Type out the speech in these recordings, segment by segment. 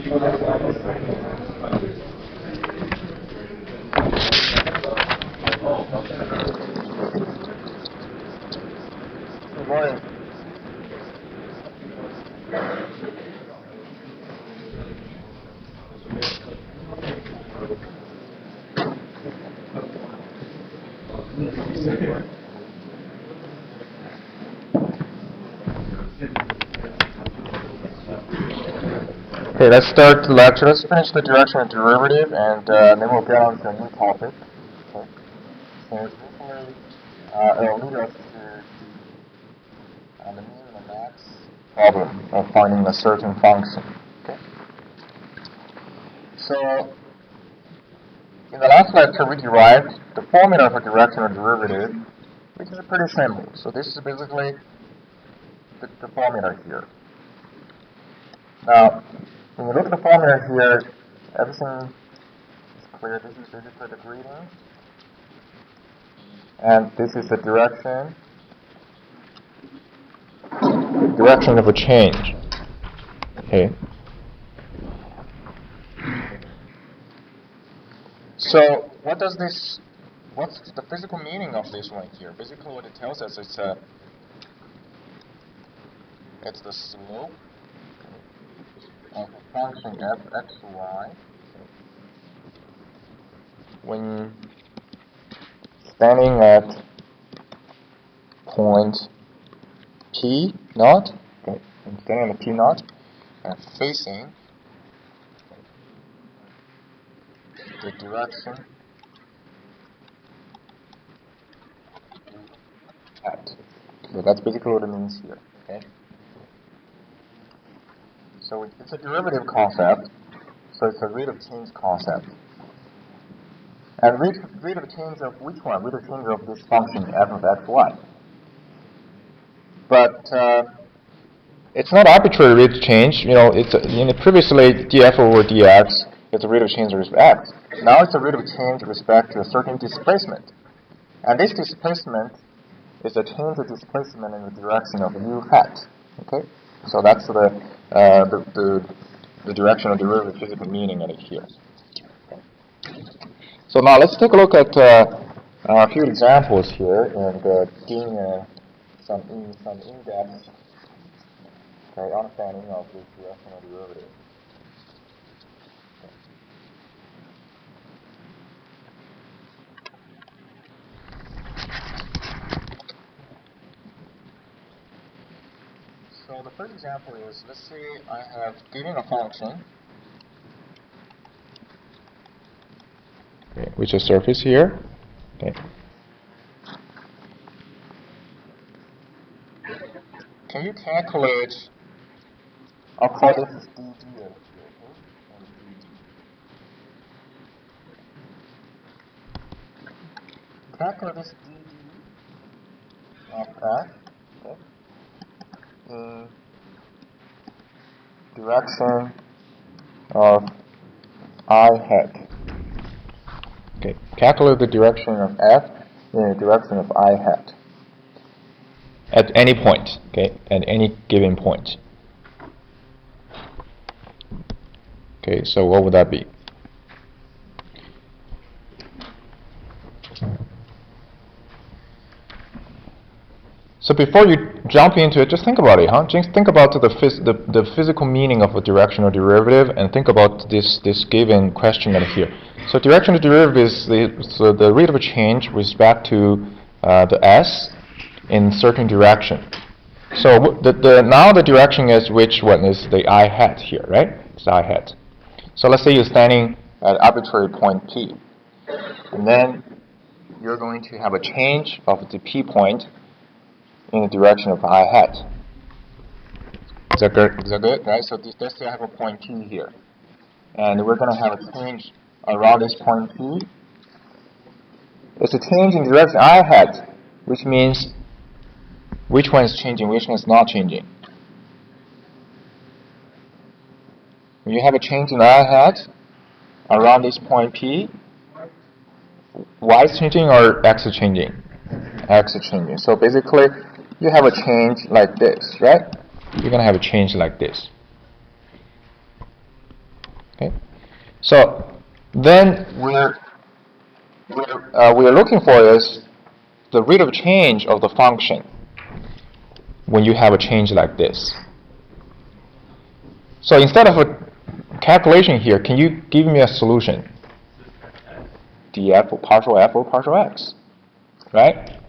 Good morning. Okay, let's start the lecture. Let's finish the directional derivative, and then we'll get on to a new topic. Okay. So recently, it'll lead us to the min and max problem of finding a certain function. Okay. So in the last lecture, we derived the formula for directional derivative, which is pretty simple. So this is basically the formula here. Now, when you look at the formula here, everything is clear. This is basically the greeting, and this is the direction of a change. Okay. So, what's the physical meaning of this one here? Basically, what it tells us is it's the slope of a function f x y when standing at point P naught, okay, when standing at P naught and facing the direction at. So that's basically what it means here. Okay. So it's a derivative concept, so it's a rate of change concept. And rate of change of which one? Rate of change of this function f of x, y. But it's not arbitrary rate of change. You know, it's previously df over dx, it's a rate of change with x. Now it's a rate of change with respect to a certain displacement. And this displacement is a change of displacement in the direction of u hat. Okay? So that's the directional derivative physical meaning of it here. Okay. So now let's take a look at a few examples here and gain some in-depth understanding of this directional derivative. So the first example is, let's say I have given a function, okay, which is surface here. Okay. Can you calculate? I'll call this dd over here, okay? And dd. Calculate this dd of f, okay, in direction of I hat. Okay, calculate the direction of f in the direction of I hat at any point, okay, at any given point. Okay, so what would that be? So before you jump into it, just think about it, huh? Just think about the physical meaning of a directional derivative, and think about this given question right here. So directional derivative is the rate of change with respect to the s in certain direction. So now the direction is which one is the I hat here, right? It's I hat. So let's say you're standing at arbitrary point P, and then you're going to have a change of the P point in the direction of I hat. Is that good? Is that good? Right? So let's say I have a point P here, and we're going to have a change around this point P. It's a change in direction I hat, which means which one is changing, which one is not changing. When you have a change in I hat around this point P, y is changing or x is changing? X is changing. So basically, you have a change like this, right? You're going to have a change like this. Okay. So then we're looking for is the rate of change of the function when you have a change like this. So instead of a calculation here, can you give me a solution? df of partial f over partial x, right?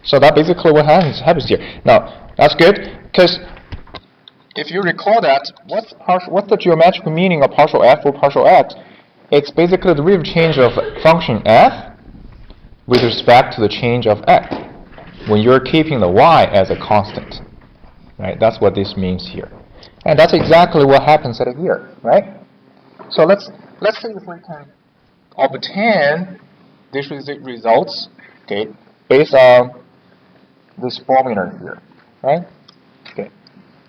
So that's basically what happens here. Now, that's good, because if you recall that, what's the geometrical meaning of partial f over partial x? It's basically the rate of change of function f with respect to the change of x when you're keeping the y as a constant, right? That's what this means here. And that's exactly what happens at here, right? So let's see if we can obtain these results, okay, based on this formula here, right? Okay.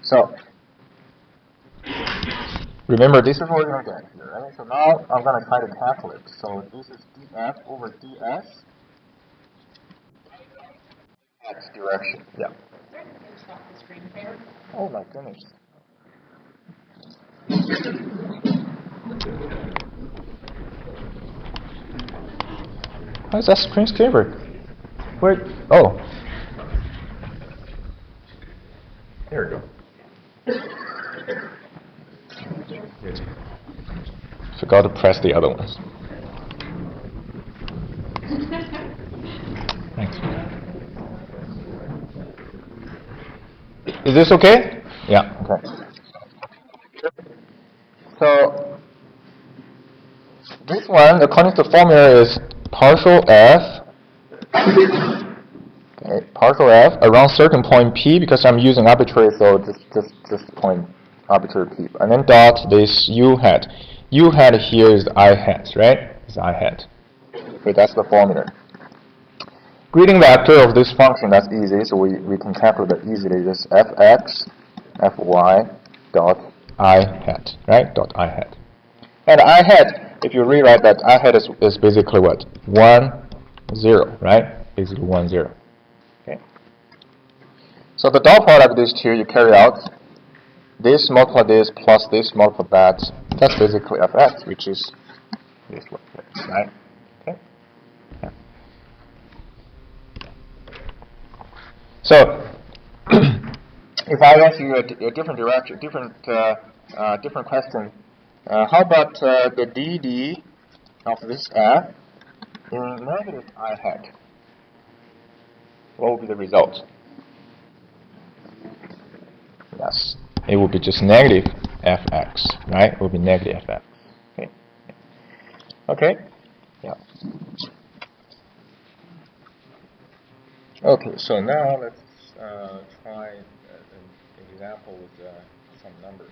So remember, this is what we're going to get here, right? So now I'm going to try to calculate. So this is df over ds x direction. Yeah. Oh my goodness. How is that screen saver? Wait. Oh. There we go. Forgot to press the other ones. Thanks. Is this okay? Yeah. Okay. So this one, according to the formula, is partial f. Okay, partial f around certain point p, because I'm using arbitrary, so just point arbitrary p, and then dot this u hat. U hat here is I hat, right? Is I hat. Okay, that's the formula. Gradient vector of this function, that's easy, so we can calculate it easily. Just fx, fy dot I hat, right? Dot I hat. And I hat, if you rewrite that, I hat is basically what? 1, 0, right? Basically 1, 0. Okay. So the dot product of these two, you carry out this multiply this plus this multiply that. That's basically fx, which is this one, right? Okay. Yeah. So if I ask you a different direction, different question, how about the dd of this f in negative I hat? What will be the result? Yes, it will be just negative fx, right? It will be negative fx. Okay. Okay. Yeah. Okay. So now let's try an example with some numbers.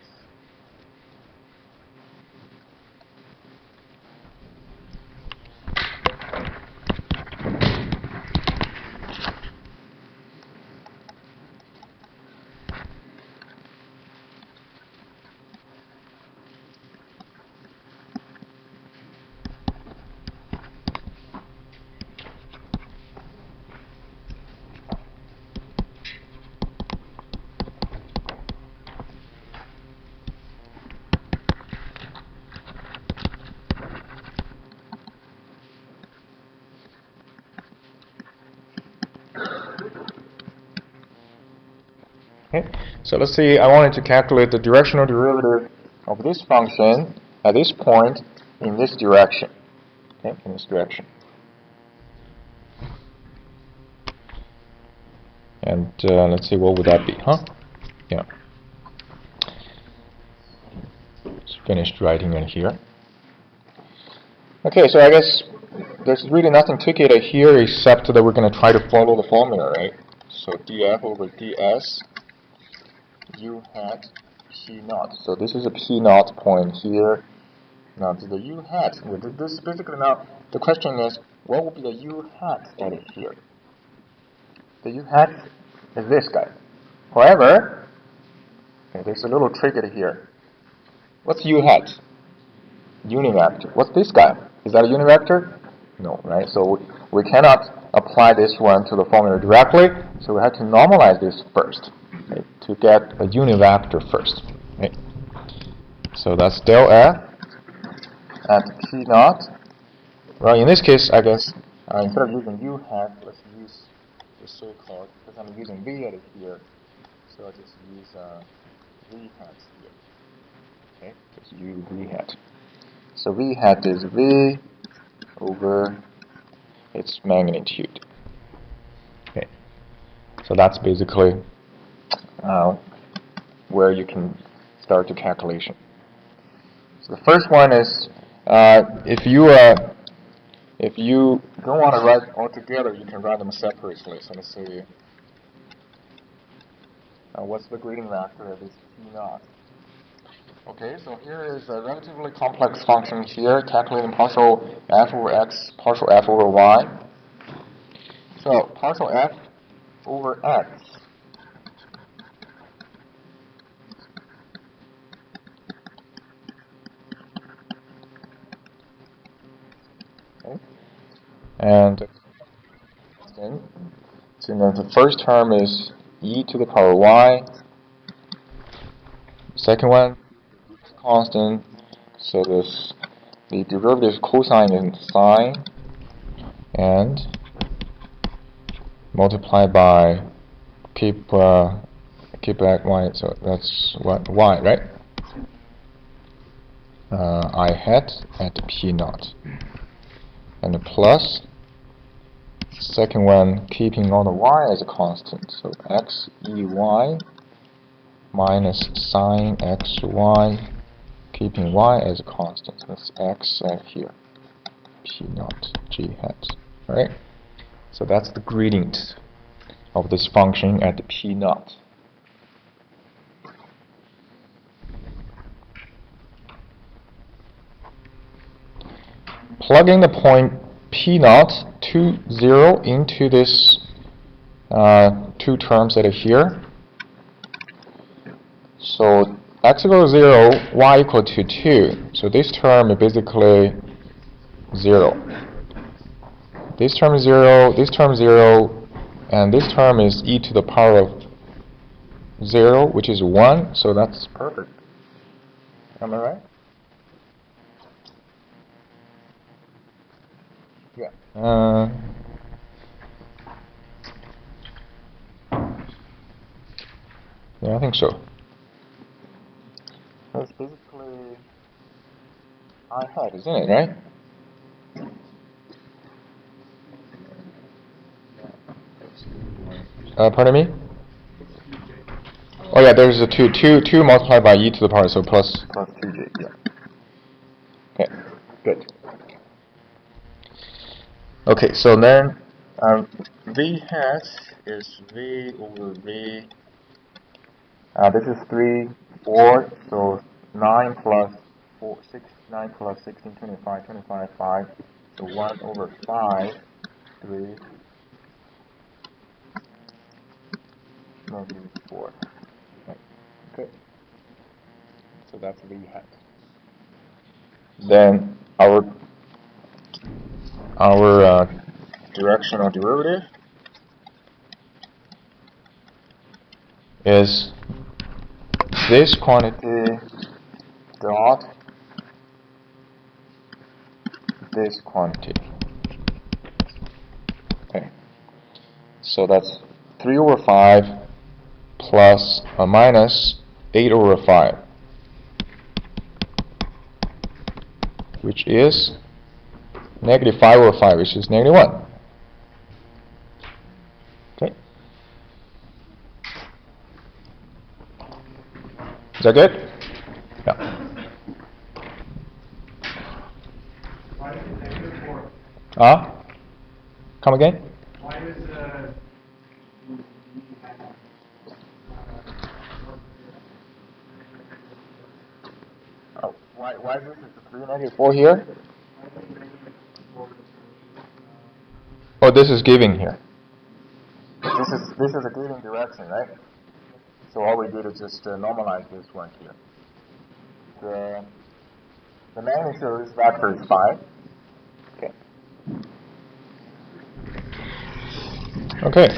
Okay, so let's see, I wanted to calculate the directional derivative of this function at this point in this direction. Okay, in this direction. And let's see, what would that be, huh? Yeah. Just finished writing it here. Okay, so I guess there's really nothing tricky here except that we're going to try to follow the formula, right? So df over ds u hat p naught. So this is a p naught point here. Now to the u hat, this basically now the question is, what will be the u hat at here? The u hat is this guy. However, okay, there's a little trick here. What's u hat? Univector. What's this guy? Is that a univector? No, right? So we cannot apply this one to the formula directly, so we have to normalize this first, okay, to get a univector first. Okay. So that's del f at P naught. Well, in this case, I guess instead of using U hat, let's use the so-called, because I'm using V at here, so I'll just use V hat here. Okay, just U V hat. So V hat is V over its magnitude. Okay, so that's basically where you can start the calculation. So the first one is if you don't want to write all together, you can write them separately. So let's see. What's the grading vector of this P naught? Okay, so here is a relatively complex function here, calculating partial f over x, partial f over y. So partial f over x. Okay. And so the first term is e to the power y. Second one is constant. So the derivative cosine is sine, and multiply by keep back y. So that's what y, right? I hat at P naught, and the plus. Second one, keeping all the y as a constant. So x e y minus sine x y, keeping y as a constant. That's x at here, P naught g hat. All right. So that's the gradient of this function at the P naught. Plugging the point P naught 2, 0 into this two terms that are here. So x equals 0, y equal to 2. So this term is basically 0. This term is 0, this term is 0, and this term is e to the power of 0, which is 1. So that's perfect. Am I right? Yeah. Yeah, I think so. That's basically I hat, isn't it, right? Pardon me? Oh yeah, there's a 2 multiplied by e to the power, so plus 2j, yeah. Okay, good. Okay, so then v hat is v over v. This is 3, 4, so 9 plus 4, 6, 9 plus 16, 25, 25, 5. So 1 over 5, 3, negative 4. Okay. So that's v hat. Then our directional derivative is this quantity dot this quantity. Okay. So that's 3 over 5 plus or minus 8 over 5, which is negative 5 over 5, which is negative 1. Okay. Is that good? Yeah. Why is it negative 4? Come again? Why is why is this is 3 negative 4 here? Oh, this is giving here. This is a giving direction, right? So all we did is just normalize this one here. The magnitude of this vector is 5. Okay. Okay.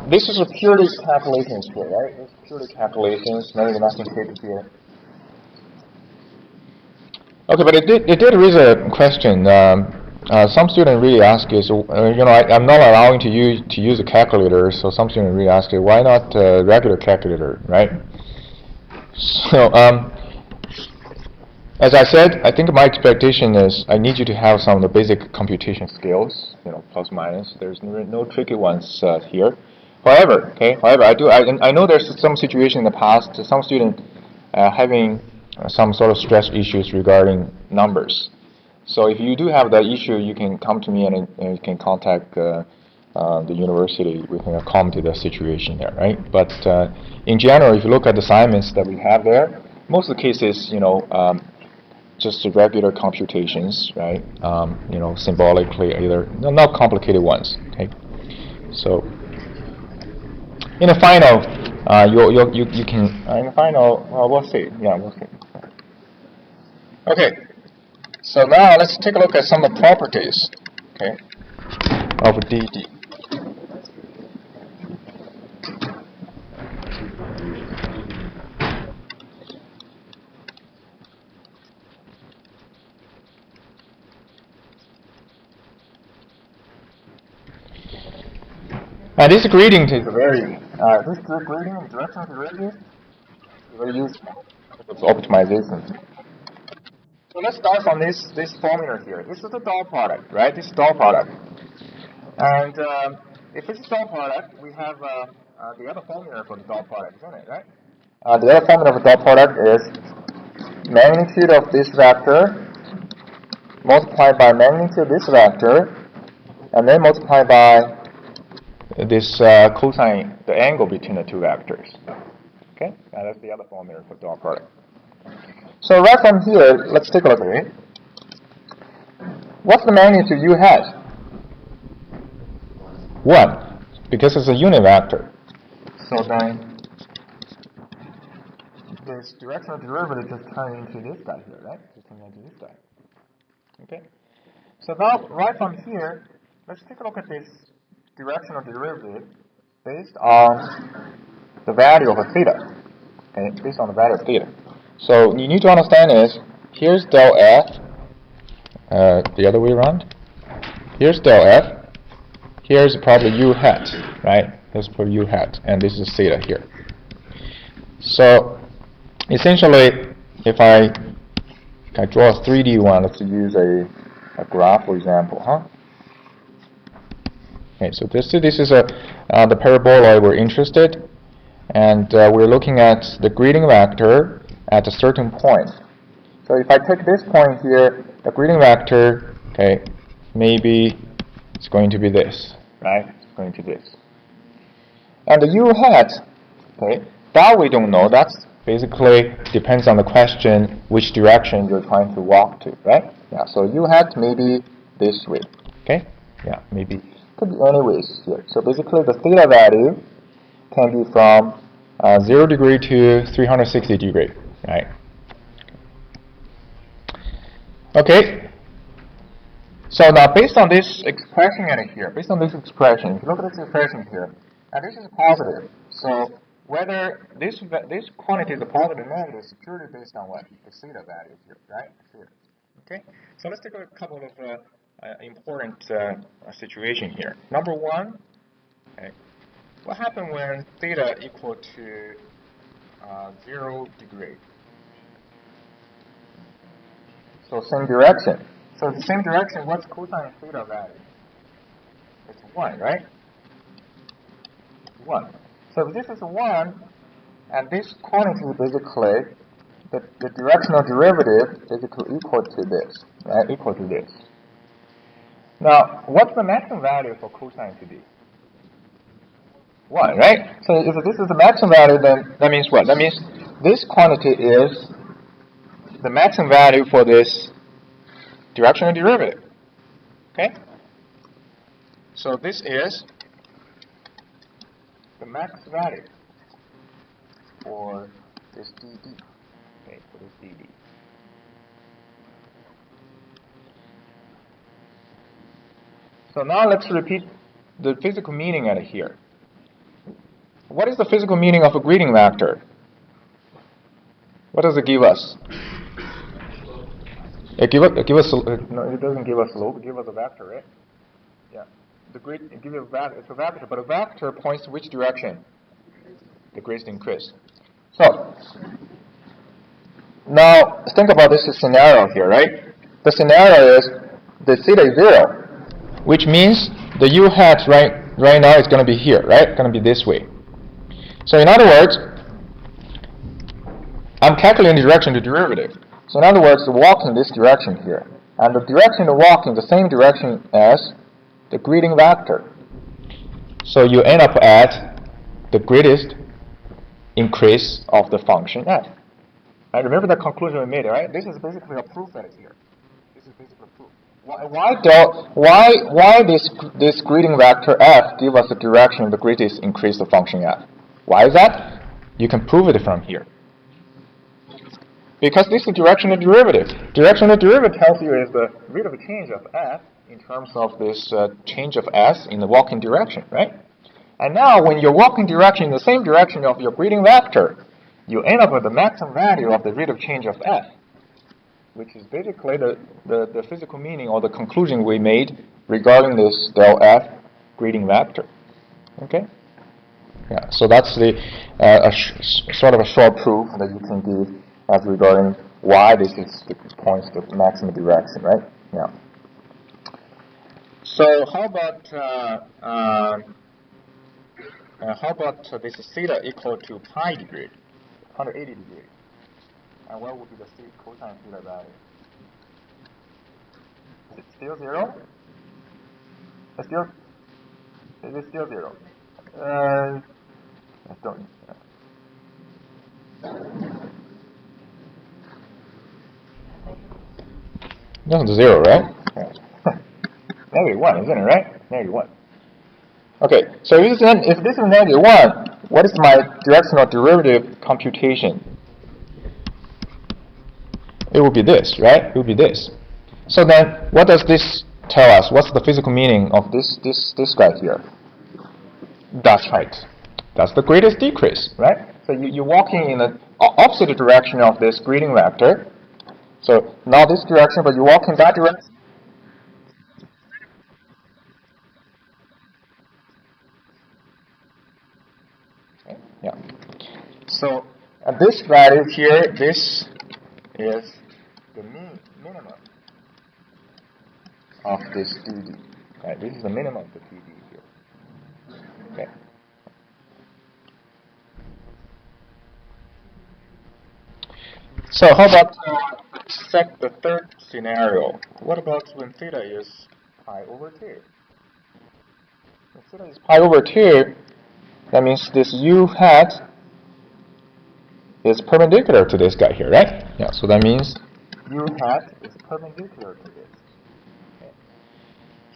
This is a purely calculations here, right? This is purely calculations, nothing taken here. Okay, but it did raise a question. Some student really ask is, I'm not allowing to use a calculator, so some student really ask, why not a regular calculator, right? So, as I said, I think my expectation is I need you to have some of the basic computation skills, plus minus. There's no tricky ones here. However, I know there's some situation in the past, some student having some sort of stress issues regarding numbers. So if you do have that issue, you can come to me and you can contact the university. We can accommodate the situation there, right? But in general, if you look at the assignments that we have there, most of the cases, just the regular computations, right? Symbolically, either not complicated ones. Okay, so in the final, you can in the final. We'll see. Yeah, we'll see. Okay, so now let's take a look at some of the properties. Okay, of DD. This grading is very, this grading and directional derivative is very useful for optimization. So let's start from this formula here. This is the dot product, right? This is dot product. And if it's a dot product, we have the other formula for the dot product, isn't it, right? The other formula for dot product is magnitude of this vector multiplied by magnitude of this vector, and then multiplied by this cosine, the angle between the two vectors. Okay, now that's the other formula for dot product. So right from here, let's take a look at it. What's the magnitude U has? 1, because it's a unit vector. So then this directional derivative just turns into this guy here, right? Just turns into this guy. Okay. So now, right from here, let's take a look at this directional derivative based on the value of a theta. Okay, based on the value of theta. So you need to understand is, here's del f, the other way around. Here's del f. Here's probably u hat, right? Here's for u hat, and this is theta here. So essentially, if I draw a 3D one, let's use a graph, for example, Okay, so this is the parabola we're interested, and we're looking at the grading vector at a certain point. So if I take this point here, the grading vector, okay, maybe it's going to be this, right? It's going to be this. And the u hat, okay, that we don't know. That's basically depends on the question which direction you're trying to walk to, right? Yeah. So u hat maybe this way, okay? Yeah, maybe could be any ways here. So basically, the theta value can be from 0 degree to 360 degree, right? Okay. So now, based on this expression right here, if you look at this expression here, and this is positive. So whether this quantity is a positive or negative is purely based on what? The theta value here, right? Theta. Okay. So let's take a couple of important situation here. Number one, okay, what happened when theta equal to 0 degree? So same direction. So the same direction, what's cosine theta value? It's 1, right? 1. So if this is 1, and this quantity basically, the directional derivative basically equal to this, right? Equal to this. Now, what's the maximum value for cosine to be? 1, right? So if this is the maximum value, then that means what? That means this quantity is the maximum value for this directional derivative. Okay? So this is the max value for this dd. Okay, for this dd. So now let's repeat the physical meaning out of here. What is the physical meaning of a grading vector? What does it give us? Give us no, it doesn't give us slope. It gives us a vector, right? Yeah. The grid it gives you it's a vector, but a vector points to which direction? The greatest increase. So now think about this scenario here, right? The scenario is the theta is 0, which means the u hat right now is going to be here, right? Going to be this way. So in other words, I'm calculating the direction of the derivative. So in other words, walk in this direction here, and the direction to walk in the same direction as the grading vector. So you end up at the greatest increase of the function f. And remember the conclusion we made, right? This is basically a proof that is here. This is basically a proof. Why this grading vector f give us the direction of the greatest increase of function f? Why is that? You can prove it from here. Because this is the directional derivative. Directional derivative tells you is the rate of change of f in terms of this change of s in the walking direction, right? And now when you're walking direction in the same direction of your grading vector, you end up with the maximum value of the rate of change of f, which is basically the physical meaning or the conclusion we made regarding this del f grading vector. Okay? Yeah, so that's the sort of a short proof that you can give as regarding why this is the points the maximum direction, right? Yeah. So how about this theta equal to pi degree, 180 degrees? And what would be the cosine theta value? Is it still 0? Is it still 0? I don't. That's 0, right? Yeah. -1, isn't it, right? -1. Okay, so if this is -1, what is my directional derivative computation? It will be this, right? It will be this. So then, what does this tell us? What's the physical meaning of this guy here? That's right. That's the greatest decrease, right? So you're walking in the opposite direction of this grading vector. So not this direction, but you walk in that direction. Okay, yeah. So at this value here, this is the minimum of this DD. Right? This is the minimum of the DD here. Okay. So how about the third scenario? What about when theta is pi over 2? When theta is pi over 2, that means this u hat is perpendicular to this guy here, right? Yeah, so that means u hat is perpendicular to this. Okay.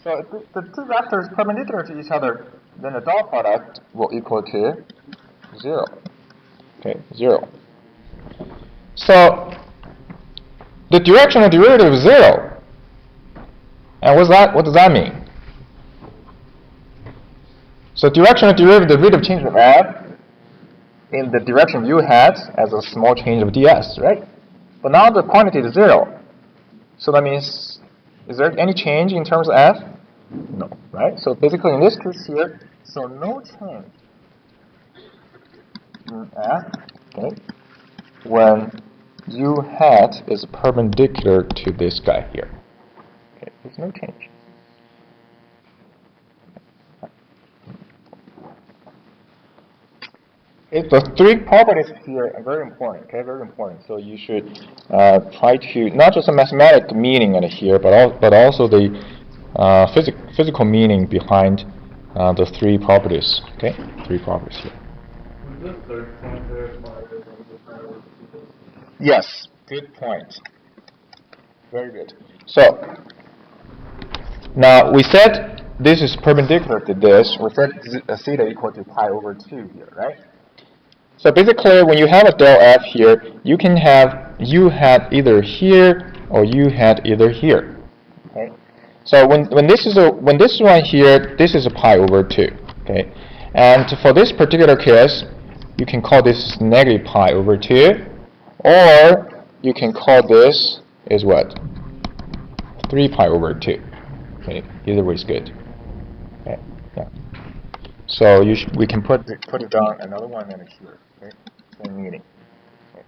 So if the two vectors perpendicular to each other, then the dot product will equal to 0. Okay, 0. So the directional derivative is 0. And what does that mean? So directional derivative, the rate of change of f in the direction u hat as a small change of ds, right? But now the quantity is 0. So that means, is there any change in terms of f? No, right? So basically in this case here, so no change in f, okay, when u hat is perpendicular to this guy here. Okay, there's no change. The three properties here are very important, okay, very important. So you should try to, not just a mathematical meaning in here, but also the physical meaning behind the three properties, okay, three properties here. Was the third point verified? Yes, good point. Very good. So, now we said this is perpendicular to this. We said theta equal to pi over 2 here, right? So basically, when you have a del f here, you can have u hat either here or u hat either here. Okay. So when this one here, this is a pi over 2. Okay. And for this particular case, you can call this negative pi over 2, or you can call this is what? 3 pi over 2. Okay, either way is good. Okay, yeah. So we can put it down another one in here. Okay, same meaning. Okay.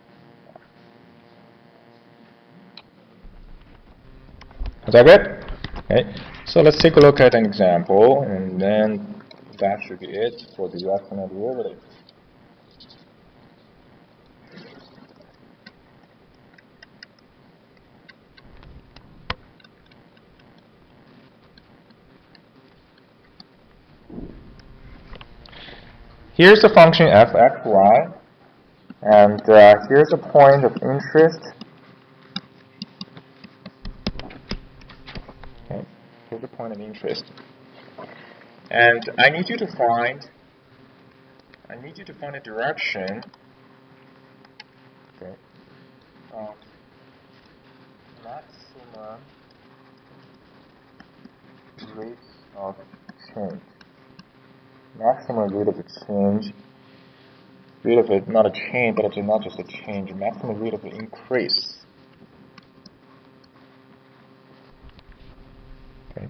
Is that good? Okay. So let's take a look at an example, and then that should be it for the directional derivative. Here's the function f(x,y), and here's a point of interest. Okay, here's a point of interest, and I need you to find a direction. Okay, of maximum rate of change. Maximum rate of change. Rate of it, not a change, but it's not just a change. Maximum rate of increase. Okay.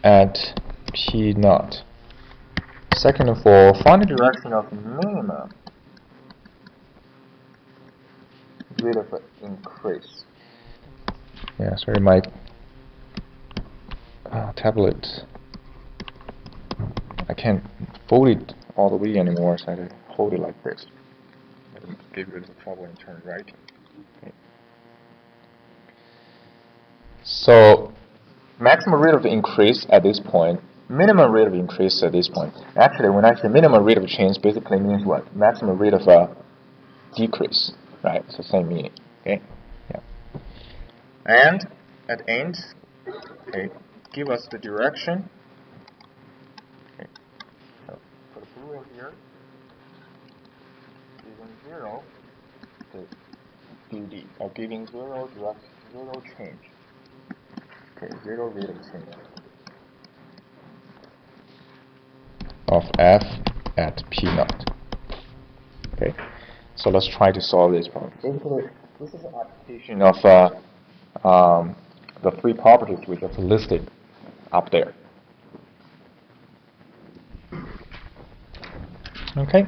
At P naught. Second of all, find the direction of minimum rate of increase. Yeah, sorry, my tablet. I can't fold it all the way anymore, so I have to hold it like this. It'll give you a little trouble in turn writing. Okay. So, maximum rate of increase at this point, minimum rate of increase at this point. Actually, when I say minimum rate of change, basically means what? Maximum rate of decrease, right? It's the same meaning. Okay. Yeah. And at end, okay, give us the direction. Put a blue in here, giving 0, okay, dd, or giving 0 change. Okay, 0 rate of change of f at p naught. Okay, so let's try to solve this problem. Basically, this is an application of the 3 properties we just listed up there. Okay.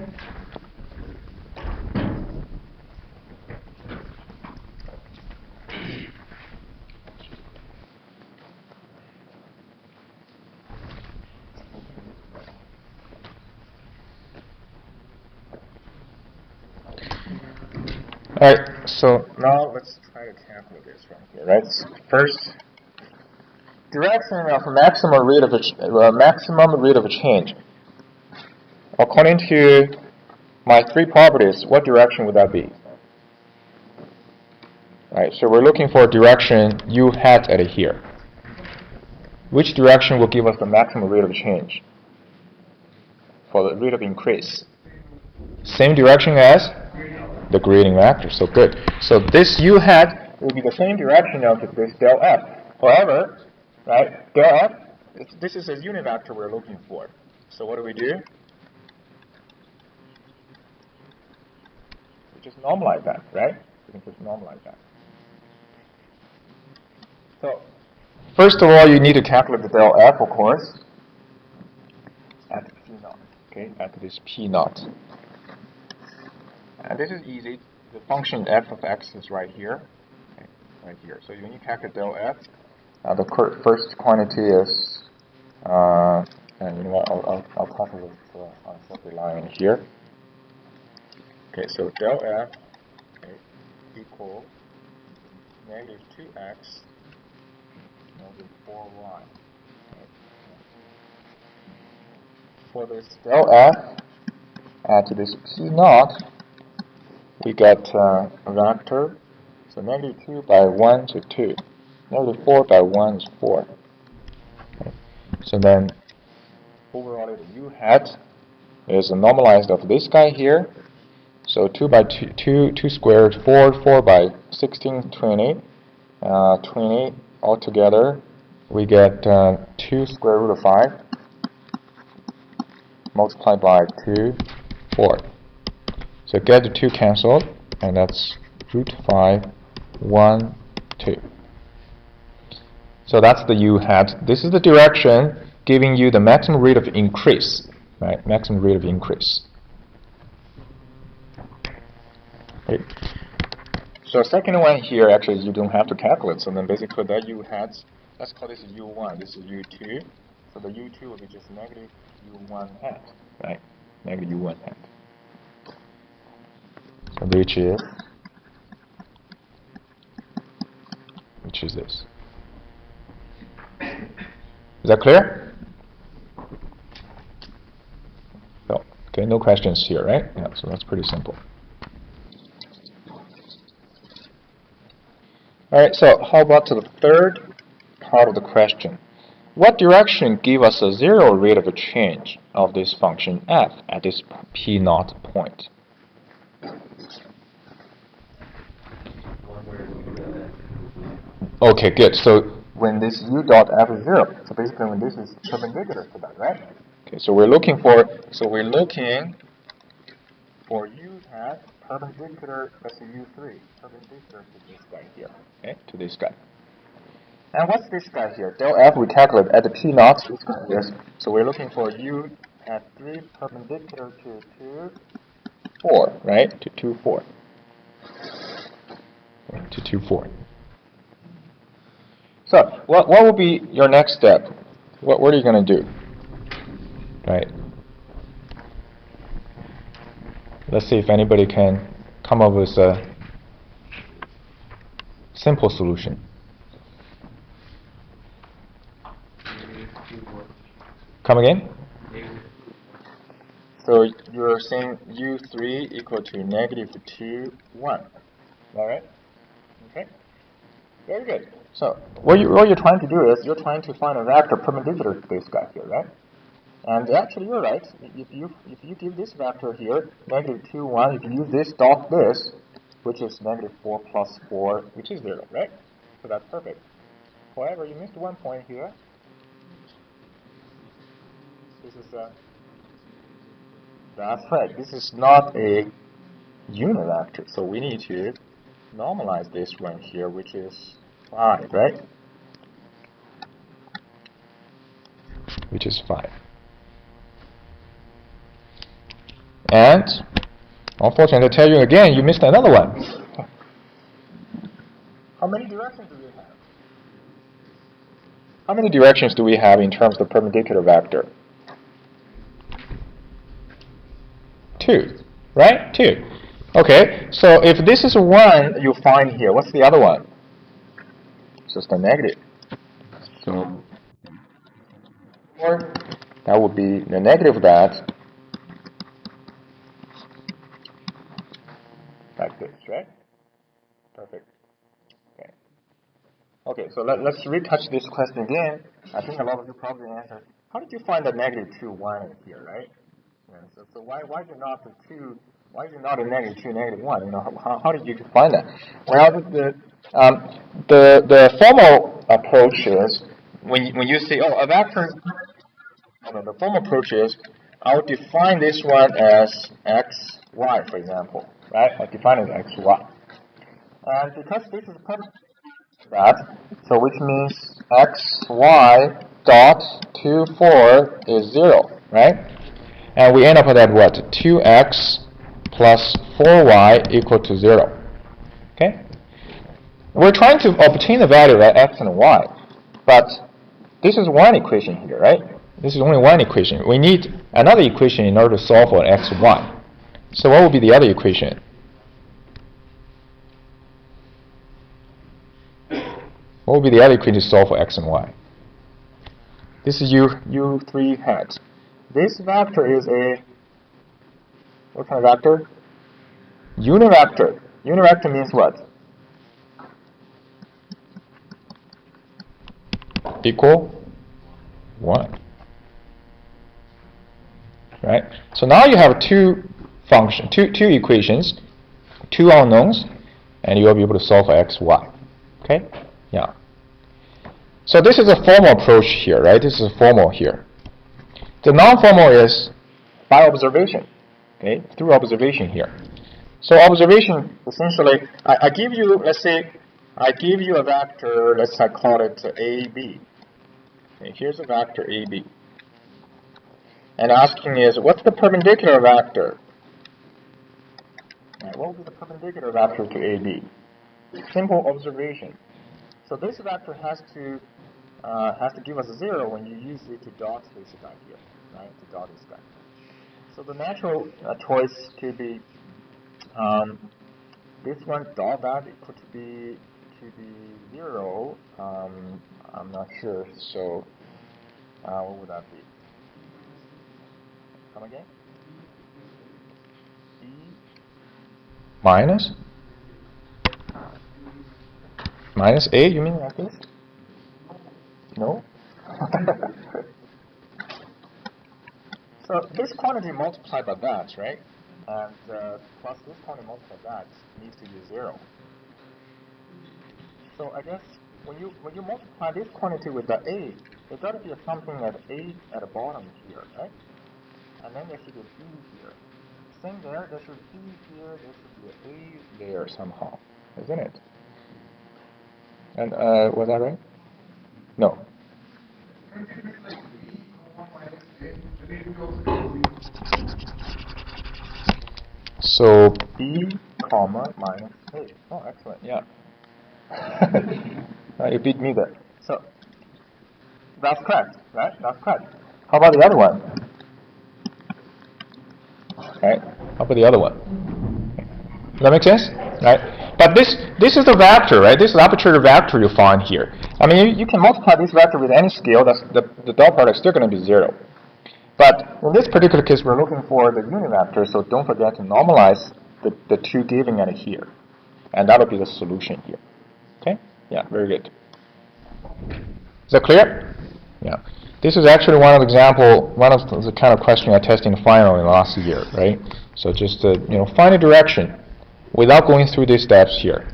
Alright, so now let's try to calculate this from here, right? First, direction of maximum rate of change. According to my 3 properties, what direction would that be? Right, so we're looking for a direction u hat at here. Which direction will give us the maximum rate of change for the rate of increase? Same direction as the grading vector, so good. So this u hat will be the same direction of this del f. However, right, del f, this is a unit vector we're looking for. So what do? We just normalize that, right? We can just normalize that. So, first of all, you need to calculate the del f, of course, at p naught. Okay, at this p naught. And this is easy. The function f of x is right here. Okay, right here. So when you calculate del f, the first quantity is, and you know what, I'll calculate on a separate line here. Okay, so del f, okay, equal negative 2x negative 4y. Okay. For this del f to this p naught, we got a vector. So negative 2 by 1 to 2. Negative 4 by 1 is 4. Okay. So then overall the u hat is normalized of this guy here. So 2 by 2 squared, 4 by 16, 28. 28 altogether, we get 2 square root of 5 multiplied by 2, 4. So get the 2 canceled, and that's root 5, 1, 2. So that's the u hat. This is the direction giving you the maximum rate of increase, right? Maximum rate of increase. Okay. So second one here, actually, you don't have to calculate. So then basically that u hat, let's call this u1, this is u2. So the u2 will be just negative u1 hat, right? Negative u1 hat. So which is this? Is that clear? No. Okay, no questions here, right? Yeah, so that's pretty simple. All right, so how about the third part of the question? What direction give us a zero rate of change of this function f at this p0 point? Okay, good. So when this u dot f is 0, so basically when this is perpendicular to that, right? Okay, so we're looking for u hat perpendicular, let's say u3, perpendicular to this guy here, okay, to this guy. And what's this guy here? Del f we calculate at the p0, this guy here. So we're looking for u at 3 perpendicular to 2, 4, right? To 2, 4. Okay, to 2, 4. So what will be your next step? What are you going to do? Right? Let's see if anybody can come up with a simple solution. Come again? So you're saying u3 equal to negative 2, 1. All right? Okay. Very good. So what you're trying to do is you're trying to find a vector perpendicular to this guy here, right? And actually you're right. If you give this vector here, negative 2, 1, if you use this dot this, which is negative 4 plus 4, which is 0, right? So that's perfect. However, you missed one point here. This is that's right. This is not a unit vector, so we need to normalize this one here, which is 5, right? Which is 5. And unfortunately, I tell you again, you missed another one. How many directions do we have? How many directions do we have in terms of perpendicular vector? 2, right? 2. Okay, so if this is 1 you find here, what's the other one? It's just a negative. So 4, that would be the negative of that. Like this, right? Perfect. Okay. Okay, so let's retouch this question again. I think a lot of you probably answered. How did you find the negative 2, 1 in here, right? Yeah, so why is it not the 2? Why is it not a negative 2, negative 1? You know, how did you find that? Well, the formal approach is when you say, oh, a vector. The formal approach is I'll define this one as x, y, for example, right? I'll define it as x, y. And because this is perpendicular to that, so which means x, y dot 2, 4 is 0, right? And we end up at what? 2x plus 4y equal to 0. Okay? We're trying to obtain the value of x and y, but this is one equation here, right? This is only one equation. We need another equation in order to solve for x, y. So what would be the other equation? What would be the other equation to solve for x and y? This is u3 hat. This vector is a, what kind of vector? Univector. Univector means what? Equal 1. Right? So now you have two equations, two unknowns, and you will be able to solve for x, y. Okay? Yeah. So this is a formal approach here, right? This is a formal here. The non-formal is by observation, okay? Through observation here. So observation, essentially, I give you, let's say, I give you a vector, let's say call it AB. Okay, here's a vector AB. And asking is, what's the perpendicular vector? Right, what will be the perpendicular vector to AB? Simple observation. So this vector has to give us 0 when you use it to dot this guy here, right? To dot this guy. So the natural choice could be this one dot that it could be 0. I'm not sure. So what would that be? Come again? B minus A. You mean like this? No. So this quantity multiplied by that, right? And plus this quantity multiplied by that needs to be 0. So I guess when you multiply this quantity with the A, there got to be something at A at the bottom here, right? And then there should be a B here. Same there should be B here, there should be an A there somehow, isn't it? And was that right? No. So B comma minus A. Oh, excellent. Yeah. You beat me there. So that's correct, right? That's correct. How about the other one? Right? How about the other one? Does that make sense? Right? But this is the vector, right? This is the arbitrary vector you find here. I mean, you can multiply this vector with any scale. That's the dot product is still going to be 0. But in this particular case, we're looking for the unit vector, so don't forget to normalize the two given at here. And that'll be the solution here. Okay? Yeah, very good. Is that clear? Yeah. This is actually one of the kind of question I tested in final in last year, right? So just find a direction without going through these steps here.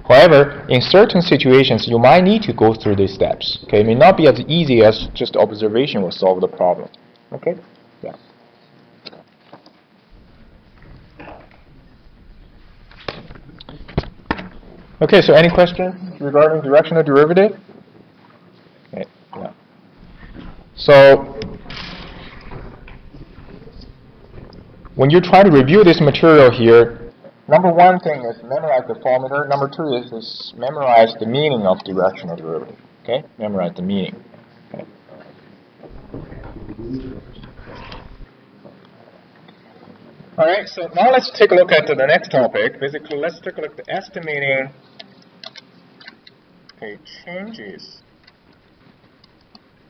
However, in certain situations, you might need to go through these steps. Okay, it may not be as easy as just observation will solve the problem. Okay? Yeah. Okay, so any questions regarding directional derivative? Okay, yeah. So, when you try to review this material here, number one thing is memorize the formula. Number two is memorize the meaning of directional derivative. Okay? Memorize the meaning. Okay. Alright, so now let's take a look at the next topic. Basically, let's take a look at estimating changes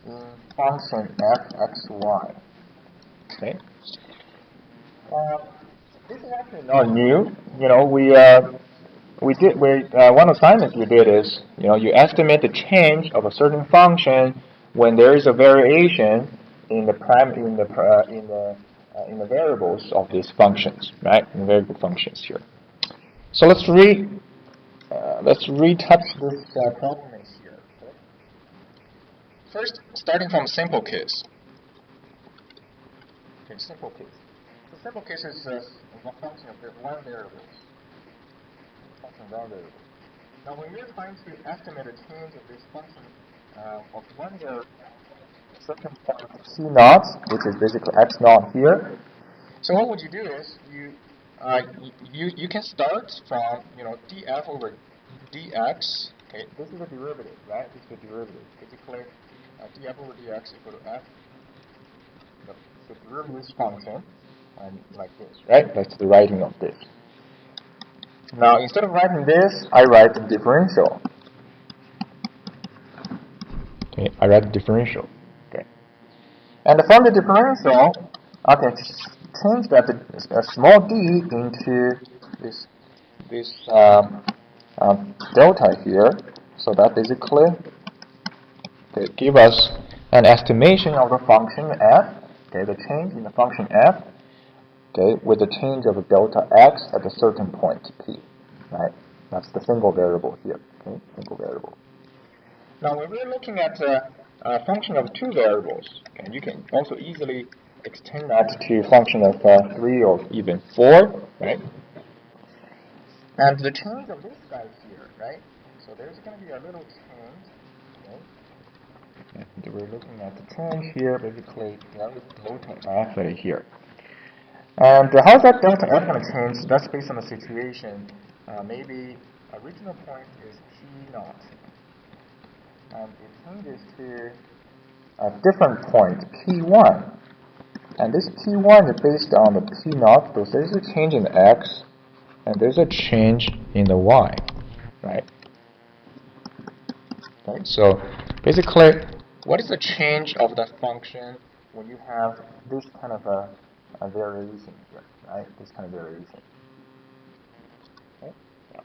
in function f(x, y). Okay. This is actually not new. One assignment we did is, you estimate the change of a certain function when there is a variation in the variables of these functions, right? In the variable functions here. So let's retouch this problem here. Okay? First, starting from simple case. Okay, simple case. The simple case is a function of one variable. Now, when you're trying to estimate a change of this function of one variable, certain point c naught, which is basically x naught here. So what would you do is you can start from df over dx. Okay, this is the derivative, right? This is the derivative. Basically, df over dx equal to f. The derivative function, and like this, right? That's the writing of this. Now, instead of writing this, I write the differential. Okay, I write the differential. Okay, and from the differential, I can change that small d into this delta here. So that basically give us an estimation of the function f. Okay, the change in the function f. Okay, with the change of delta x at a certain point p, right? That's the single variable here. Okay, single variable. Now, when we're looking at a function of two variables, okay, you can also easily extend that to a function of 3 or even 4, right? And the change of this guy here, right? So there's going to be a little change. Okay. And we're looking at the change here, basically delta f right here. And how's that delta f going to change? That's based on the situation. Maybe original point is p naught. And it changes to a different point, p1. And this p1 is based on the p naught, so there's a change in the x, and there's a change in the y, right? Okay, so basically, what is the change of the function when you have this kind of a variation here, right? This kind of variation. Okay? Yeah.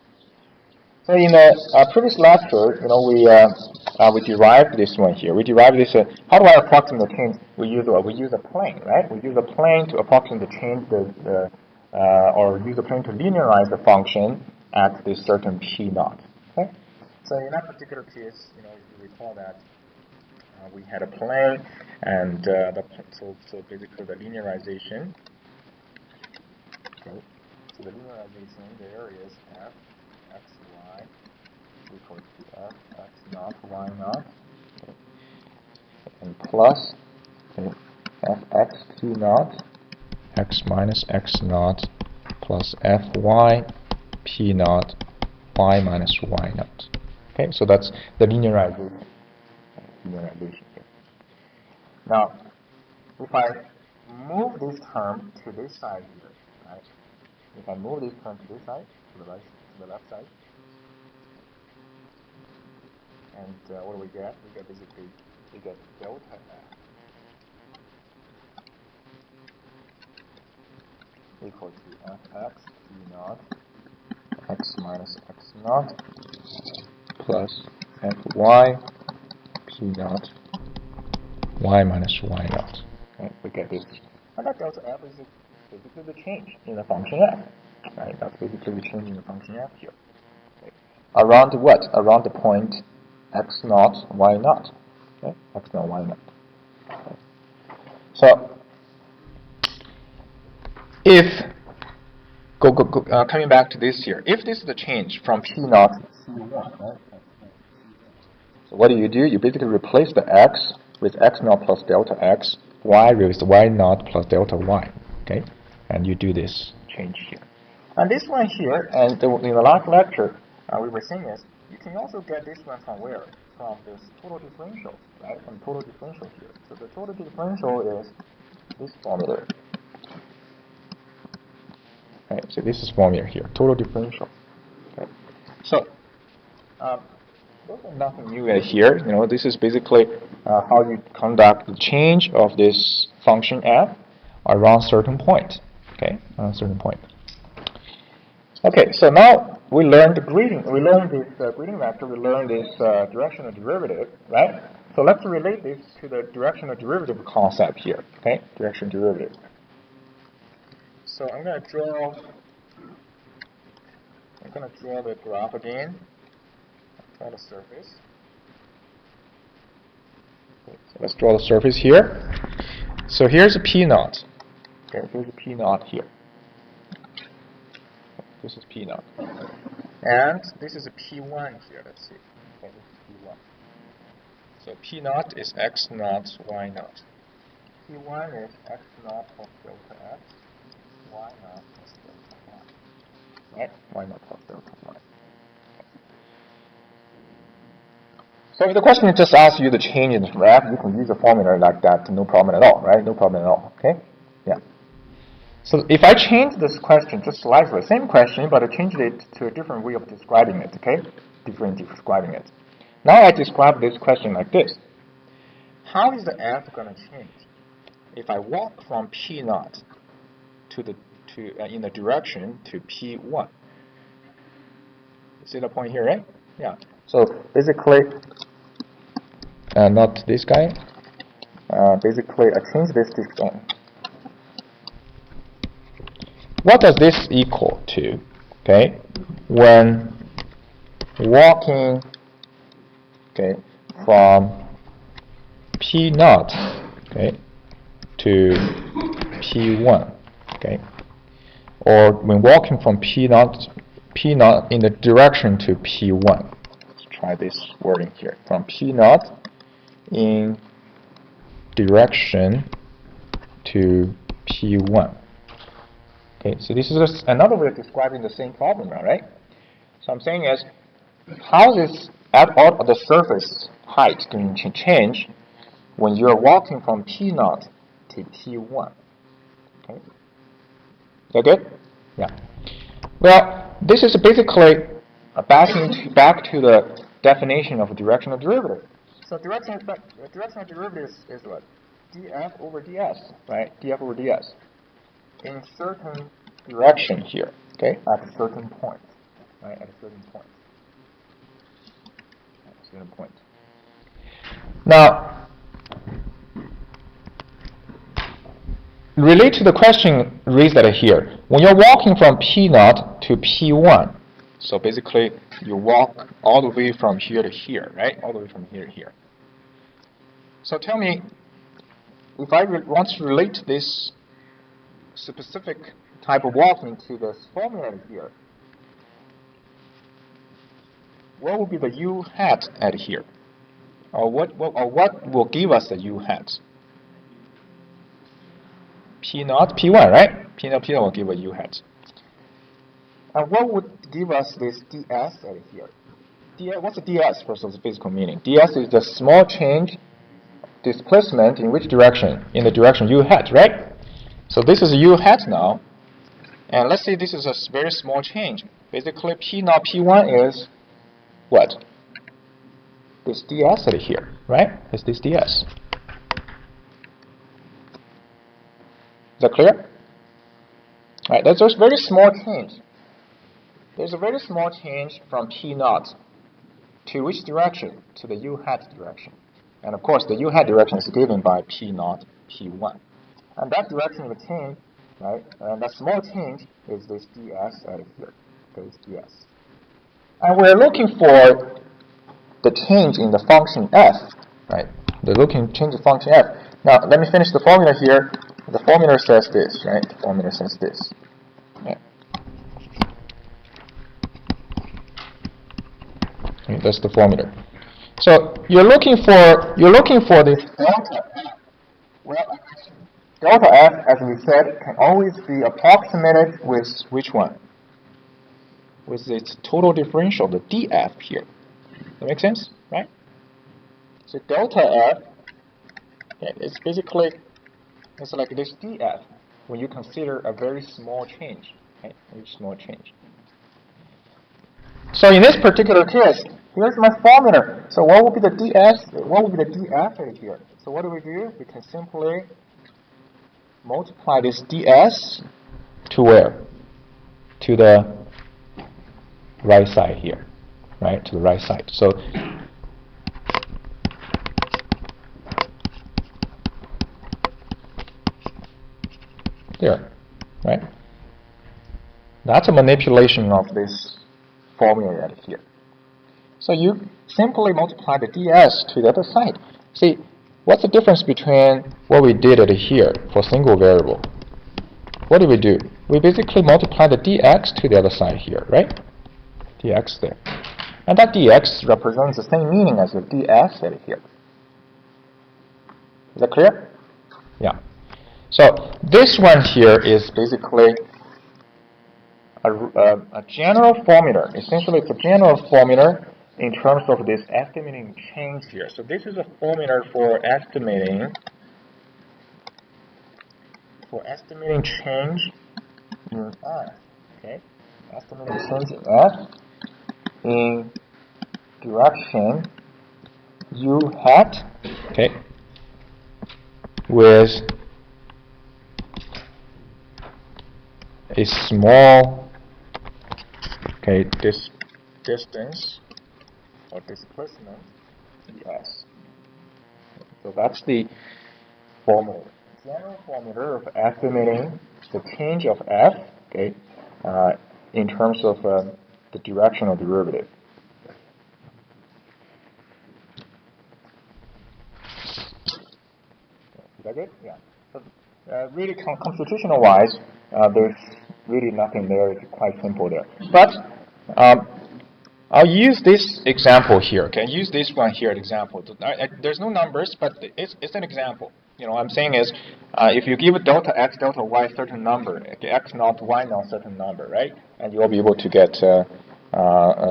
So in the previous lecture, we derived this one here. We derived this. How do I approximate the change? We use a plane, right? We use a plane to approximate the change, or use a plane to linearize the function at this certain p naught. Okay. So in that particular case, if you recall that we had a plane, and so basically the linearization. Okay. So the linearization there is f x y equals to f x naught y naught, okay, and plus f x p naught x minus x naught plus fy p naught y minus y naught. Okay, so that's the linearization here. Now, if I move this term to this side here, right? If I move this term to this side, to the left side, and what do we get? We get delta f equal to fx p naught x minus x naught plus fy p naught y minus y naught. Okay, we get this. And that delta f is basically the change in the function f. Right? That's basically the change in the function f here. Okay. Around what? Around the point x naught, y naught. Okay? X naught, y naught. Okay. So, if coming back to this here, if this is the change from p naught to c1, right? So what do? You basically replace the x with x naught plus delta x, y with y naught plus delta y. Okay, and you do this change here. And this one here, and in the last lecture, we were saying is you can also get this one from where? From this total differential, right? From total differential here. So the total differential is this formula. Right, so this is formula here, total differential. Okay. So there's nothing new here. This is basically how you conduct the change of this function f around certain point. Okay, around a certain point. Okay, so now we learned the grading. We learned this grading vector. We learned this directional derivative, right? So let's relate this to the directional derivative concept here. Okay, directional derivative. So I'm going to draw the graph again. Draw the surface. Okay, so let's draw the surface here. So here's a p naught. Okay, here's a p naught here. This is p naught. And this is a p1 here. Let's see. Okay, this is p1. So p naught is x naught, y naught. p1 is x naught plus delta x, y naught plus delta y. Right? Y naught plus delta y. So if the question just asks you to change in the graph, you can use a formula like that, no problem at all, right? No problem at all, okay? Yeah. So if I change this question just slightly, same question, but I changed it to a different way of describing it, okay? Different describing it. Now I describe this question like this. How is the f going to change if I walk from p naught in the direction to p1? You see the point here, right? Yeah. So basically, not this guy. Basically, I change this to n. What does this equal to? Okay, when walking, okay, from p naught, okay, to p1, okay, or when walking from p naught in the direction to p1. try this wording here. From P naught in direction to P1. Okay, so this is just another way of describing the same problem now, right? So I'm saying is, how is the surface height going to change when you're walking from P naught to P1? Okay, is that good? Yeah. Well, this is basically back to the definition of a directional derivative. So directional derivative is what? df over ds, right? df over ds. In certain direction here, okay? At a certain point, right? At a certain point. At a certain point. Now, relate to the question raised at here. When you're walking from P naught to P1, so basically you walk all the way from here to here, right? All the way from here to here. So tell me, if I want to relate this specific type of walking to this formula here, what will be the u hat at here? Or what will give us the u hat? P naught, P1, right? P naught, P1 will give a u hat. And what would give us this ds at here? What's the ds first of the physical meaning? ds is the small change displacement in which direction? In the direction u hat, right? So this is u hat now. And let's say this is a very small change. Basically, P naught P1 is what? This ds at here, right? It's this ds. Is that clear? Right, that's a very small change. There's a very small change from P naught to which direction? To the u hat direction. And of course, the u hat direction is given by P naught P1. And that direction of a change, right? And that small change is this ds at here. This ds. And we're looking for the change in the function f, right? They're looking to change the function f. Now, let me finish the formula here. The formula says this, right? The formula says this. Yeah. Okay, that's the formula. So you're looking for this delta f. Well, delta f, as we said, can always be approximated with which one? With its total differential, the df here. That makes sense, right? So delta f, okay, it's basically it's like this df when you consider a very small change, right? Very small change. So in this particular case, here's my formula. So what will be the ds? What will be the df right here? So what do? We can simply multiply this ds to where? To the right side here, right? To the right side. So there, right? That's a manipulation of this formula right here. So you simply multiply the ds to the other side. See, what's the difference between what we did at here for single variable? What did we do? We basically multiply the dx to the other side here, right? Dx there. And that dx represents the same meaning as the ds at here. Is that clear? Yeah. So this one here is basically a general formula. Essentially, it's a general formula in terms of this estimating change here. So this is a formula for estimating change in f. Okay, estimating change in f in direction u hat. Okay, with a small this distance or displacement ds. So that's the formula. General formula of estimating the change of f, okay, in terms of the directional derivative. Is that good? Yeah. So, really, computational-wise, there's really nothing there. It's quite simple there. But I'll use this example here. Okay, use this one here as example. There's no numbers, but it's an example. You know, what I'm saying is, if you give delta x, delta y certain number, okay, x naught, y naught certain number, right? And you'll be able to get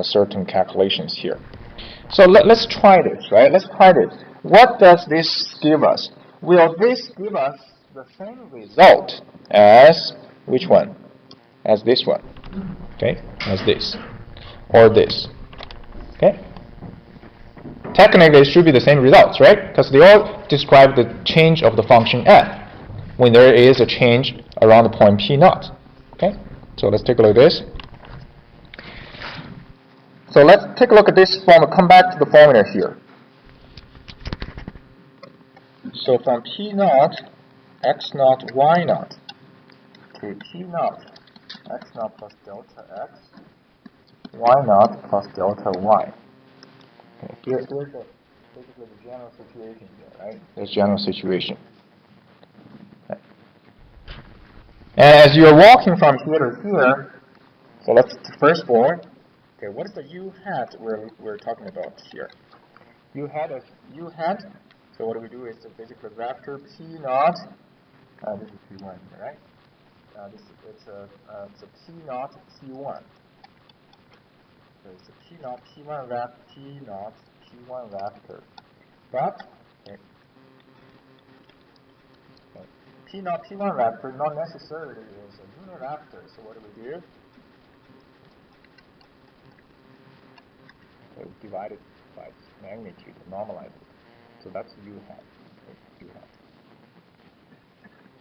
certain calculations here. So let's try this, right? Let's try this. What does this give us? Will this give us the same result as which one? As this one, okay? As this, or this, okay? Technically, it should be the same results, right? Because they all describe the change of the function f when there is a change around the point p naught, okay? So let's take a look at this. So let's take a look at this formula. Come back to the formula here. So from p naught, x naught, y naught, to p naught, x naught plus delta x, y naught plus delta y. Okay, here's basically the general situation here, right? This general situation. Okay. And as you're walking from here to here, so let's first of all, okay, what is the u hat we're talking about here? U hat. So what do we do is basically vector p naught. This is p1 here, right? It's a p naught p1. So it's a p naught p1 vector p naught p1 vector. But okay, p naught p1 vector not necessarily is a unit vector. So what do we do? Okay, we divide it by its magnitude, normalize it. So that's u hat. Okay, u hat.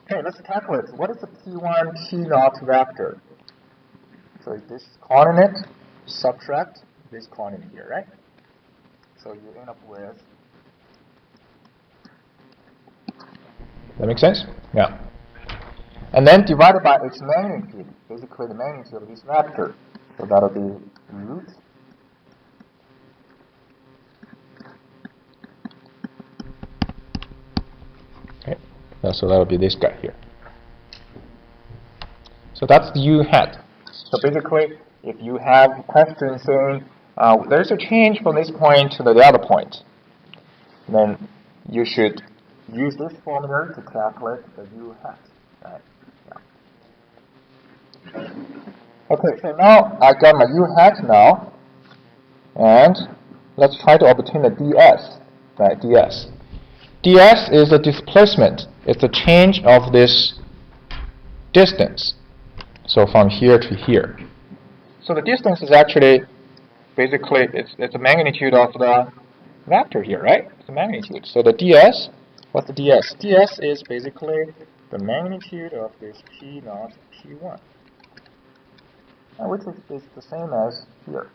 Okay, let's calculate. What is the p1 p naught vector? So this coordinate subtract this coordinate here, right? So you end up with. That makes sense? Yeah. And then divided by its magnitude, basically the magnitude of this vector. So that'll be root. Okay. So that'll be this guy here. So that's the u hat. So basically, if you have a question saying there's a change from this point to the other point, then you should use this formula to calculate the u hat. Right? Yeah. Okay, so now I got my u hat now, and let's try to obtain the ds. Right, ds. ds is a displacement. It's a change of this distance. So from here to here. So the distance is actually basically it's the magnitude of the vector here, right? It's the magnitude. So the ds, what's the ds? ds is basically the magnitude of this p naught p1, which is the same as here.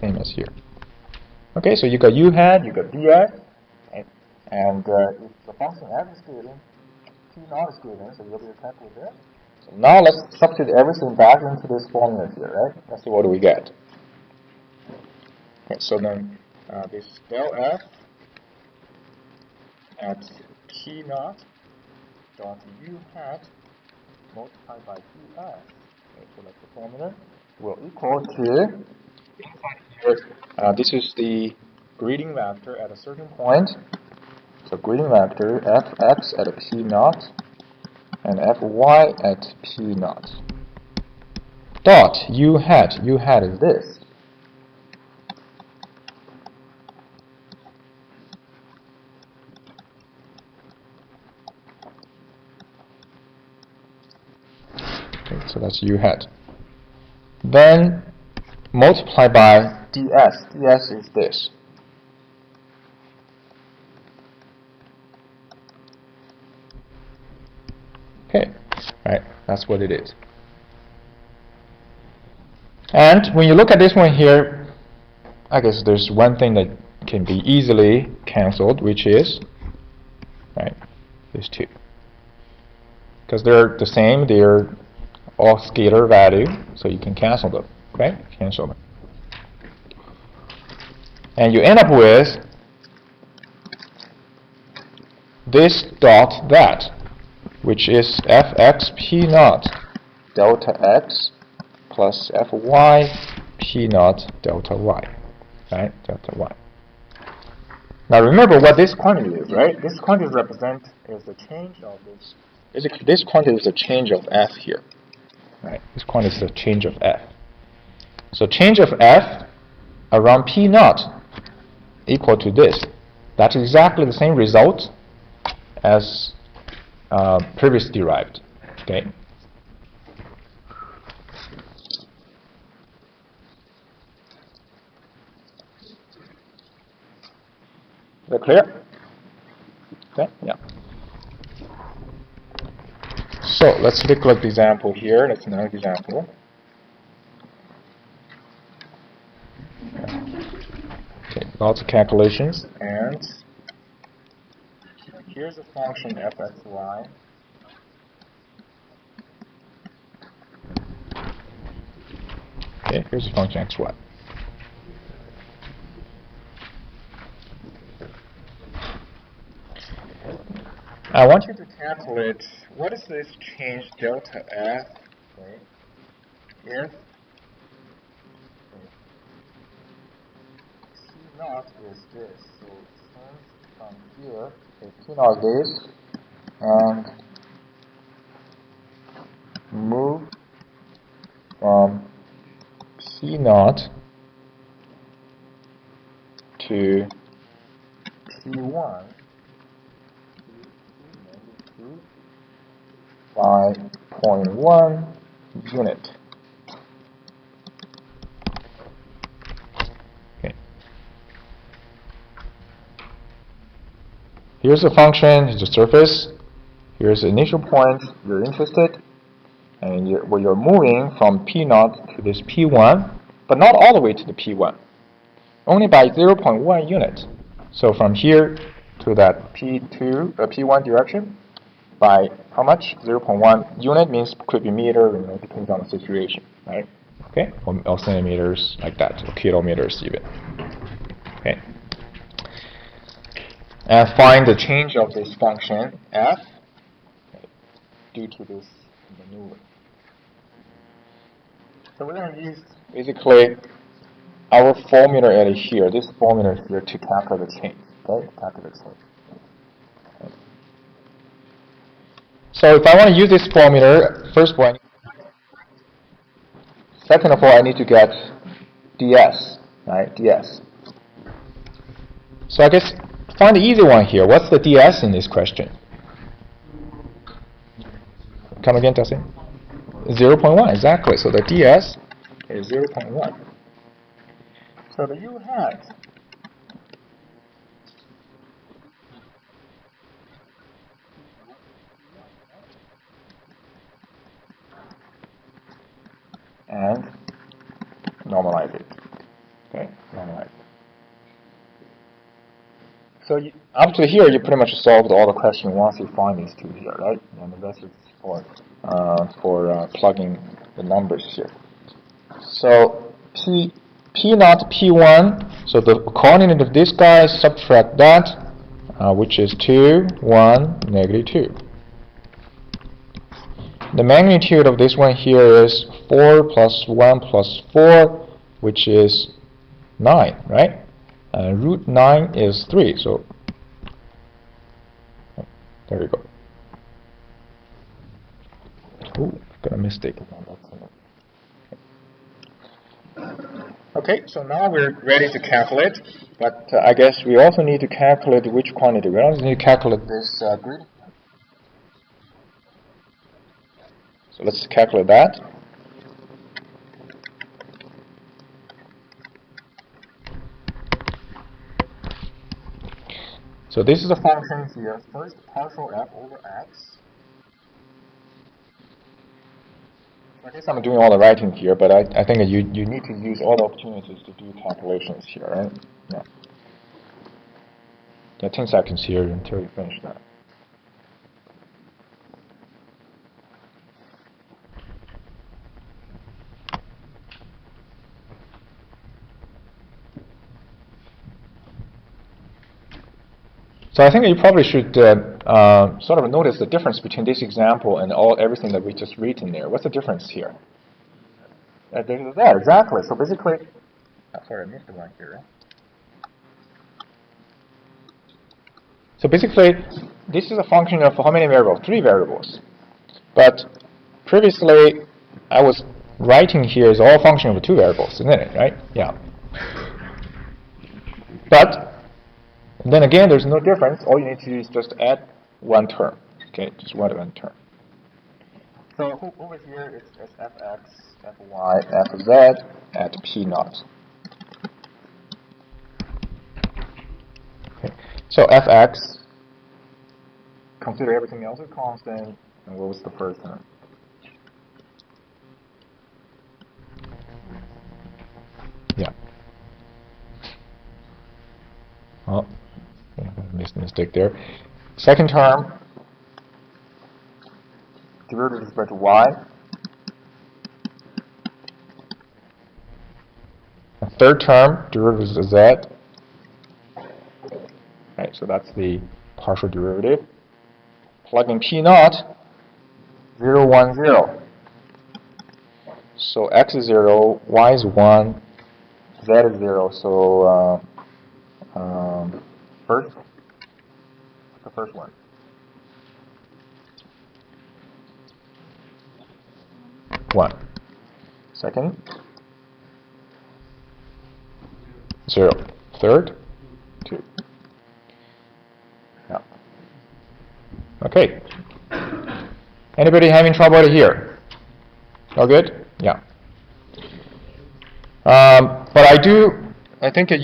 Same as here. Okay, so you got u hat, you got ds, and if the function f is given, p naught is given, so you'll be able to calculate this. So now let's substitute everything back into this formula here, right? Let's see what do we get. Okay, so then this del f at p naught dot u hat multiplied by ds. Okay, so that's the formula. Will equal to this is the grading vector at a certain point. So grading vector fx at a p naught and fy at p naught. Dot u hat is this. Okay, so that's u hat. Then multiply by ds. ds is this. Okay, right, that's what it is. And when you look at this one here, I guess there's one thing that can be easily cancelled, which is, right, these two. Because they're the same, they're all scalar value, so you can cancel them, okay? Cancel them. And you end up with this dot that. which is fx p naught delta x plus fy p naught delta y, right? Delta y. Now remember what this quantity is, right? This quantity is the change of this. Basically, this quantity is the change of f here, right? This quantity is the change of f. So change of f around p naught equal to this. That's exactly the same result as previously derived. Okay. Is that clear? Okay. Yeah. So let's look at the example here. That's another example. Okay, lots of calculations, and here's a function fxy. Okay, here's a function xy. I want you to calculate what is this change delta f, okay, if p naught is this. So change from here, okay, p naught is this, and move from p naught to p1 by 0.1 unit. Okay. Here's the function, here's the surface, here's the initial point you're interested, and you're moving from P naught to this P1, but not all the way to the P1, only by 0.1 unit. So from here to that P1 direction, by how much? 0.1 unit means could be meter, depends on the situation, right? Okay, or centimeters, like that, or kilometers even. Okay. And find the change of this function f due to this maneuver. So we're going to use basically our formula at here, this formula here, to calculate the change. Okay, calculate the change. Okay. So if I want to use this formula, first of all, second of all, I need to get ds, right? ds. So I guess find the easy one here. What's the ds in this question? Come again, Dustin? 0.1, exactly. So the ds is 0.1. So the u hat and normalize it. Okay, normalize it. So up to here, you pretty much solved all the questions once you find these two here, right? And the rest is for plugging the numbers here. So P naught P1, so the coordinate of this guy, subtract that, which is 2, 1, negative 2. The magnitude of this one here is 4 plus 1 plus 4, which is 9, right? Root 9 is 3, so there we go. Ooh, got a mistake. Okay, so now we're ready to calculate, but I guess we also need to calculate which quantity. We also need to calculate this grid. So let's calculate that. So this is a function here. First, partial f over x. I guess I'm doing all the writing here, but I think you need to use all the opportunities to do calculations here, right? Yeah. Yeah, 10 seconds here until you finish that. So I think you probably should sort of notice the difference between this example and everything that we just read in there. What's the difference here? There, exactly. So basically, sorry, I missed one here. So basically, this is a function of how many variables? 3 variables. But previously, I was writing here is all function of 2 variables, isn't it? Right? Yeah. But then again, there's no difference. All you need to do is just add one term. Okay, just one term. So over here it's fx, fy, fz at p naught. Okay. So fx, consider everything else as constant, and what was the first term? Yeah. Oh, mistake there. Second term, derivative with respect to y. The third term, derivative is z. Right, so that's the partial derivative. Plug in p naught, 0, 1, 0. So x is 0, y is 1, z is 0. So first, the first one. One. Second, 0. Third, 2. Yeah. Okay. Anybody having trouble here? All good? Yeah. But I think that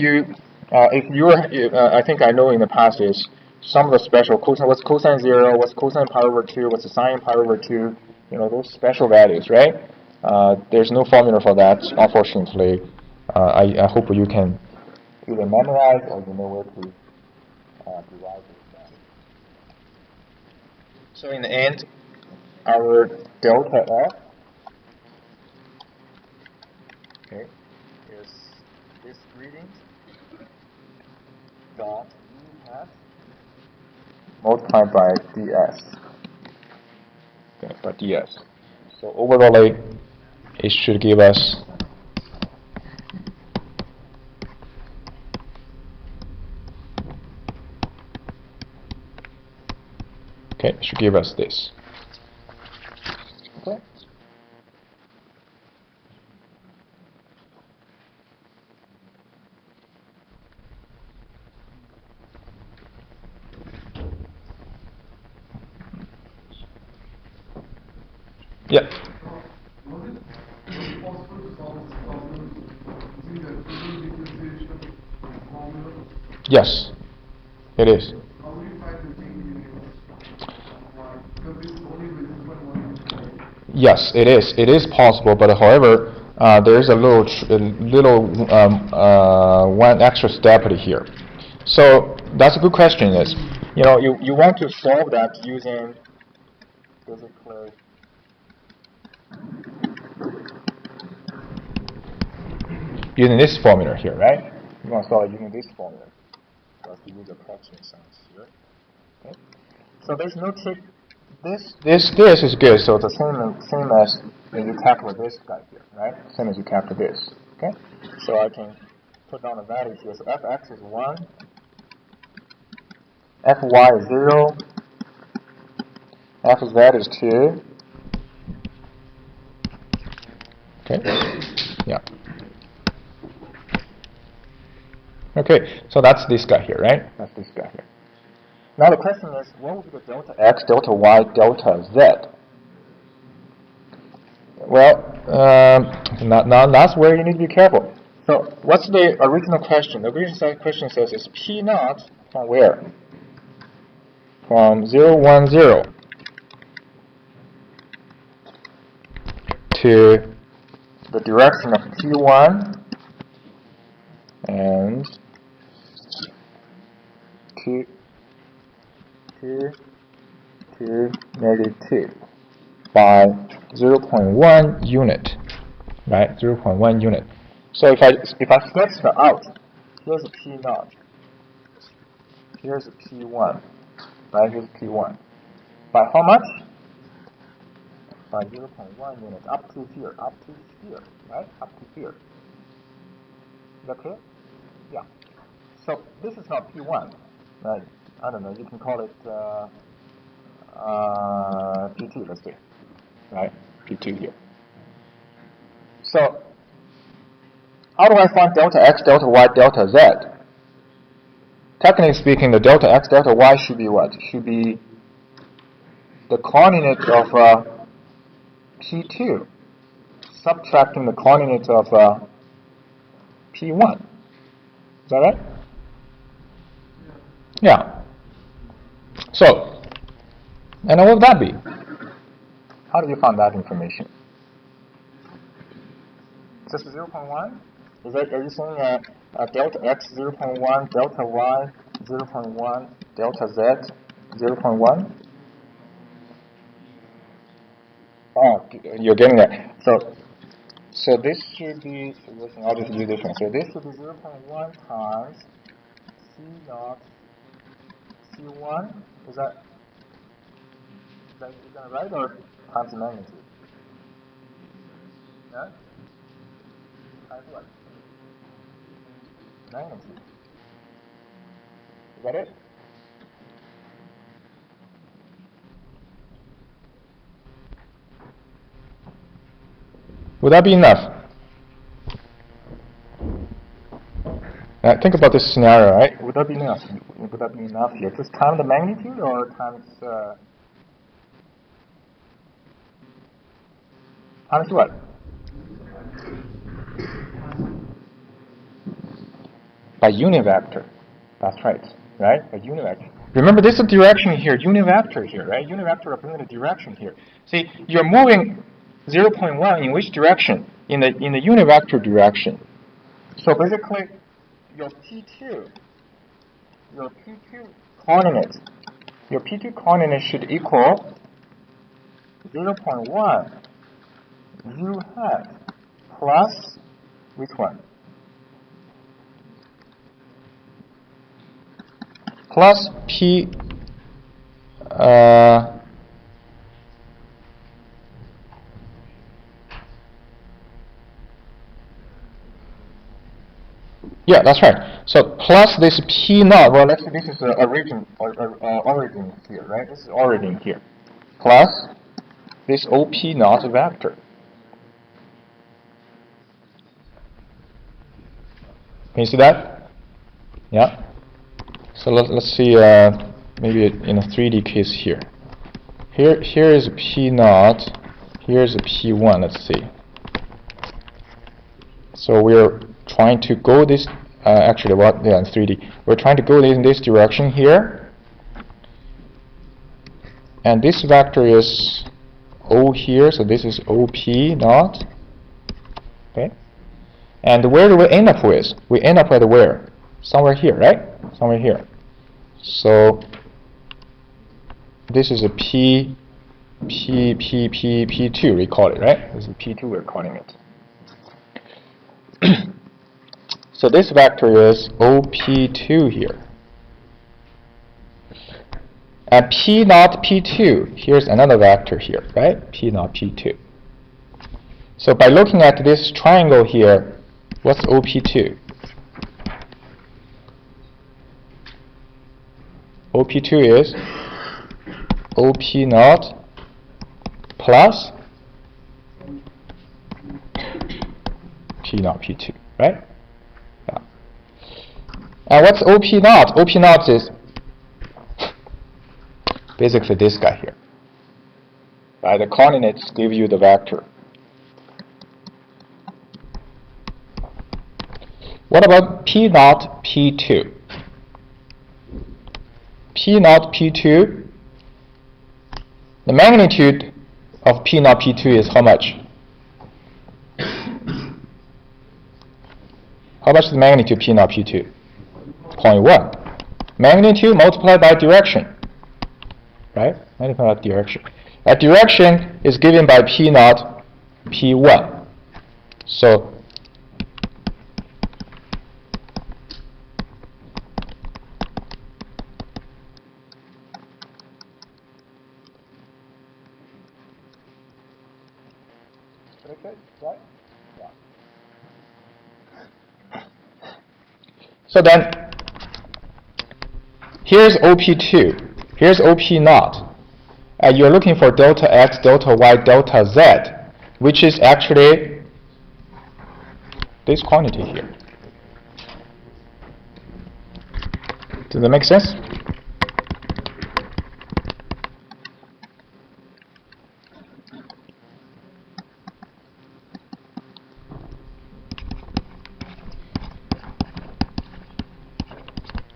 if you're, I think I know in the past is some of the special cosine, what's cosine 0, what's cosine pi over 2, what's the sine pi over 2, those special values, right? There's no formula for that, unfortunately. I hope you can either memorize or you know where to derive those values. So in the end, our delta f, okay, is this reading dot e hat multiplied by ds. Okay, by ds. So overall, it should give us it should give us this. Okay. Yeah. Yes, it is. Yes, it is. It is possible, but however, there is a little one extra step here. So that's a good question. Is you want to solve that using basically using this formula here, right? You want to solve it using this formula. So let's use approximate signs here. Okay. So there's no trick. This is good. So it's the same as when you calculate this guy here, right? Same as you calculate this. Okay. So I can put down a value here. So fx is 1, fy is 0, fz is 2. Okay. Yeah. Okay, so that's this guy here, right? That's this guy here. Now the question is, what would be the delta x, delta y, delta z? Well, now that's where you need to be careful. So what's the original question? The original question says is p naught from where? From 0, 1, 0 to the direction of p1 and to negative 2 by 0.1 unit, right? 0.1 unit. So if I sketch that out, here's a p naught, here's a p1, right? Here's P1. By how much? By 0.1 units, up to here, right? Up to here. Is that clear? Yeah. So this is not P1, right? I don't know, you can call it P2, let's say, right? P2 here. So how do I find delta x, delta y, delta z? Technically speaking, the delta x, delta y should be what? Should be the coordinate of P2 subtracting the coordinates of P1. Is that right? Yeah. So, and what would that be? How did you find that information? Just 0.1? Are you saying delta x 0.1, delta y 0.1, delta z 0.1? Oh, you're getting that. So this should be, I'll just do this one. So this should be 0.1 times C naught C1. Is that right, or times the magnitude? Yeah? Times what? Magnitude. Is that it? Would that be enough? Think about this scenario, right? Would that be enough? Would that be enough here? Just times the magnitude or times what? By unit vector. That's right. Right? By unit vector. Remember, this is a direction here, unit vector here, right? Unit vector represents a direction here. See, you're moving 0.1 in which direction? In the unit vector direction. So basically, your P2 coordinate should equal 0.1 u hat plus which one? Plus P yeah, that's right. So plus this P naught. Well, let's say this is origin here, right? This is origin here. Plus this OP naught vector. Can you see that? Yeah. So let's see maybe in a 3D case here. Here is P naught. Here is a P1. Let's see. So we're trying to go this. Actually, what? Yeah, in 3D. We're trying to go in this direction here. And this vector is O here, so this is OP naught. Okay. And where do we end up with? We end up at where? Somewhere here, right? Somewhere here. So this is a P2, we call it, right? This is P2, we're calling it. So this vector is OP2 here. And P naught P2, here's another vector here, right? P naught P2. So by looking at this triangle here, what's OP2? OP2 is OP naught plus P naught P2, right? Yeah. And what's OP naught? OP naught is basically this guy here. Right? The coordinates give you the vector. What about P naught P2? P naught P2, the magnitude of P naught P2 is how much? How much is the magnitude of P naught P2? 0.1. Magnitude multiplied by direction. Right? Multiplied by direction. That direction is given by P naught P1. So Predicted, right? Yeah. So then, here's OP2. Here's OP0. You're looking for delta x, delta y, delta z, which is actually this quantity here. Does that make sense?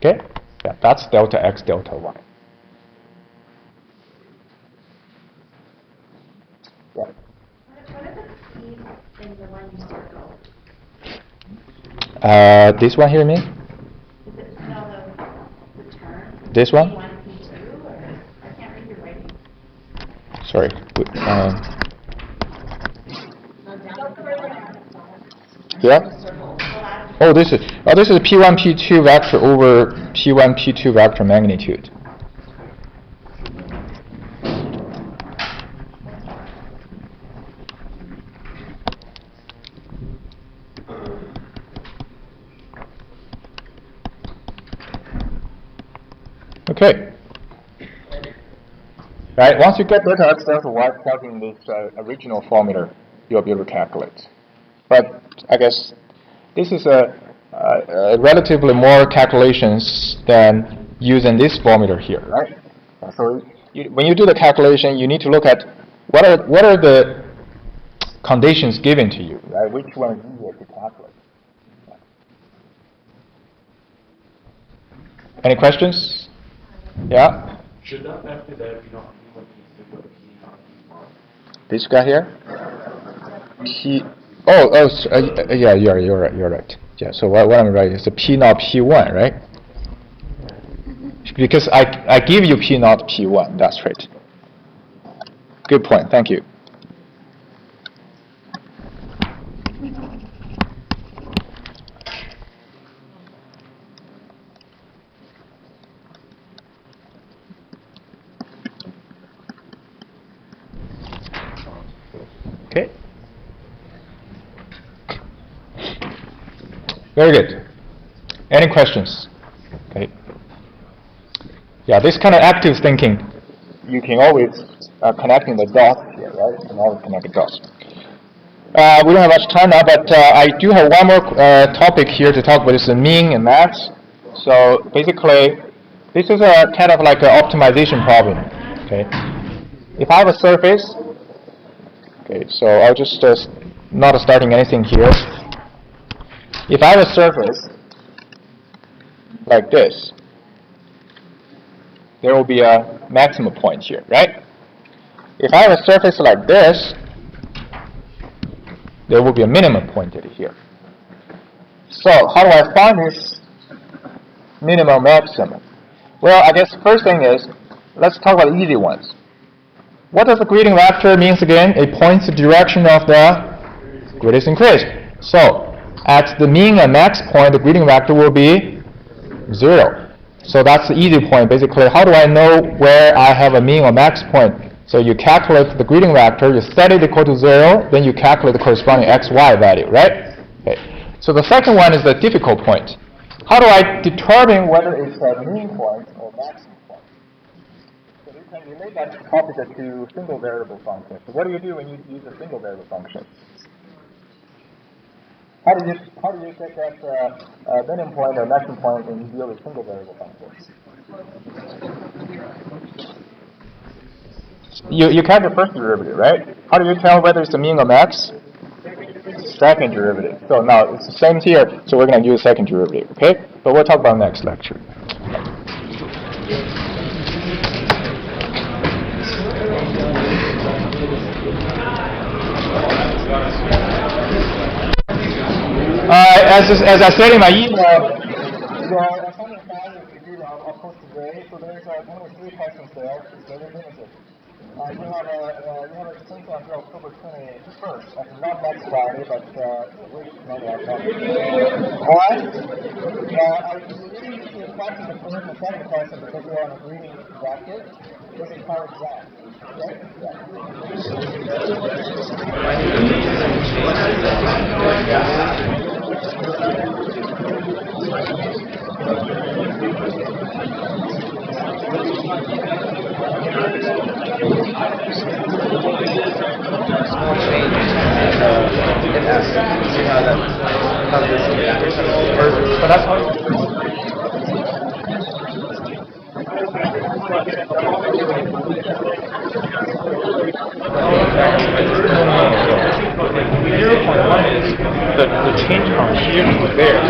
Okay? Yeah, that's delta x, delta y. Yeah. What are the keys in the one you circled? This one here, you mean? Is it spelled the term? This one? P1, P2, or I can't read your writing. Sorry. Yeah. Oh, this is P1, P2 vector over P1, P2 vector magnitude. Okay. Right. Once you get delta x, delta y, plug in this original formula, you'll be able to calculate. But I guess this is a relatively more calculations than using this formula here, right? So when you do the calculation, you need to look at what are the conditions given to you, right? Which one is easier to calculate? Any questions? Yeah. Should that after that be not P1, P2, but P not P1? This guy here. Yeah, you're right. Yeah, so what I'm right is the P naught P1, right? Because I give you P naught P1, that's right. Good point, thank you. Okay. Very good. Any questions? Okay. Yeah, this kind of active thinking, you can always connecting the dots here, right? You can always connect the dots. We don't have much time now, but I do have one more topic here to talk about. Is the mean and max. So basically, this is a kind of like an optimization problem. Okay. If I have a surface, okay, so I'll just not starting anything here. If I have a surface like this, there will be a maximum point here, right? If I have a surface like this, there will be a minimum point here. So how do I find this minimum maximum? Well, I guess first thing is, let's talk about the easy ones. What does the gradient vector means again? It points the direction of the greatest increase. So at the mean and max point, the gradient vector will be 0. So that's the easy point. Basically, how do I know where I have a mean or max point? So you calculate the gradient vector, you set it equal to 0, then you calculate the corresponding xy value, right? Okay. So the second one is the difficult point. How do I determine whether it's a mean point or maximum point? So you can relate that topic to single variable functions. So what do you do when you use a single variable function? How do you get that minimum point or maximum point when you deal with single variable functions? You count the first derivative, right? How do you tell whether it's a mean or max? Second derivative. So now it's the same here, so we're going to use second derivative, okay? But we'll talk about next lecture. As I said in my email, the assignment 5 is the due of course today, so there's only 3 questions there. It's very limited. You have a extension until October 21st. That's not next Friday, but which Monday I thought. Alright? I really need to practice the first and second question because we're on a reading vector. This is part exam. Okay? Yeah. Small change in S. See how this reacts. But that's how. The change from here to there.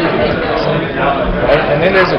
Right? And then there's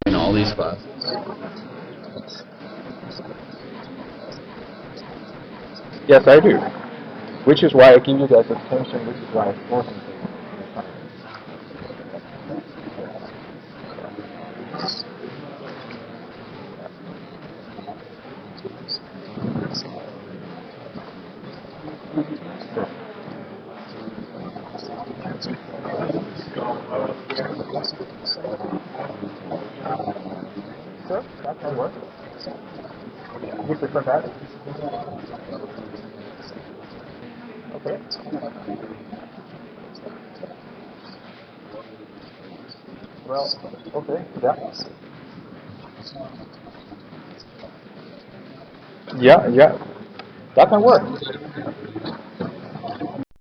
in all these classes. yes, I do. Which is why I give you guys attention. Which is why I force you. Sure, that can work. You prefer that? Okay. Well, okay, yeah. Yeah, that can work.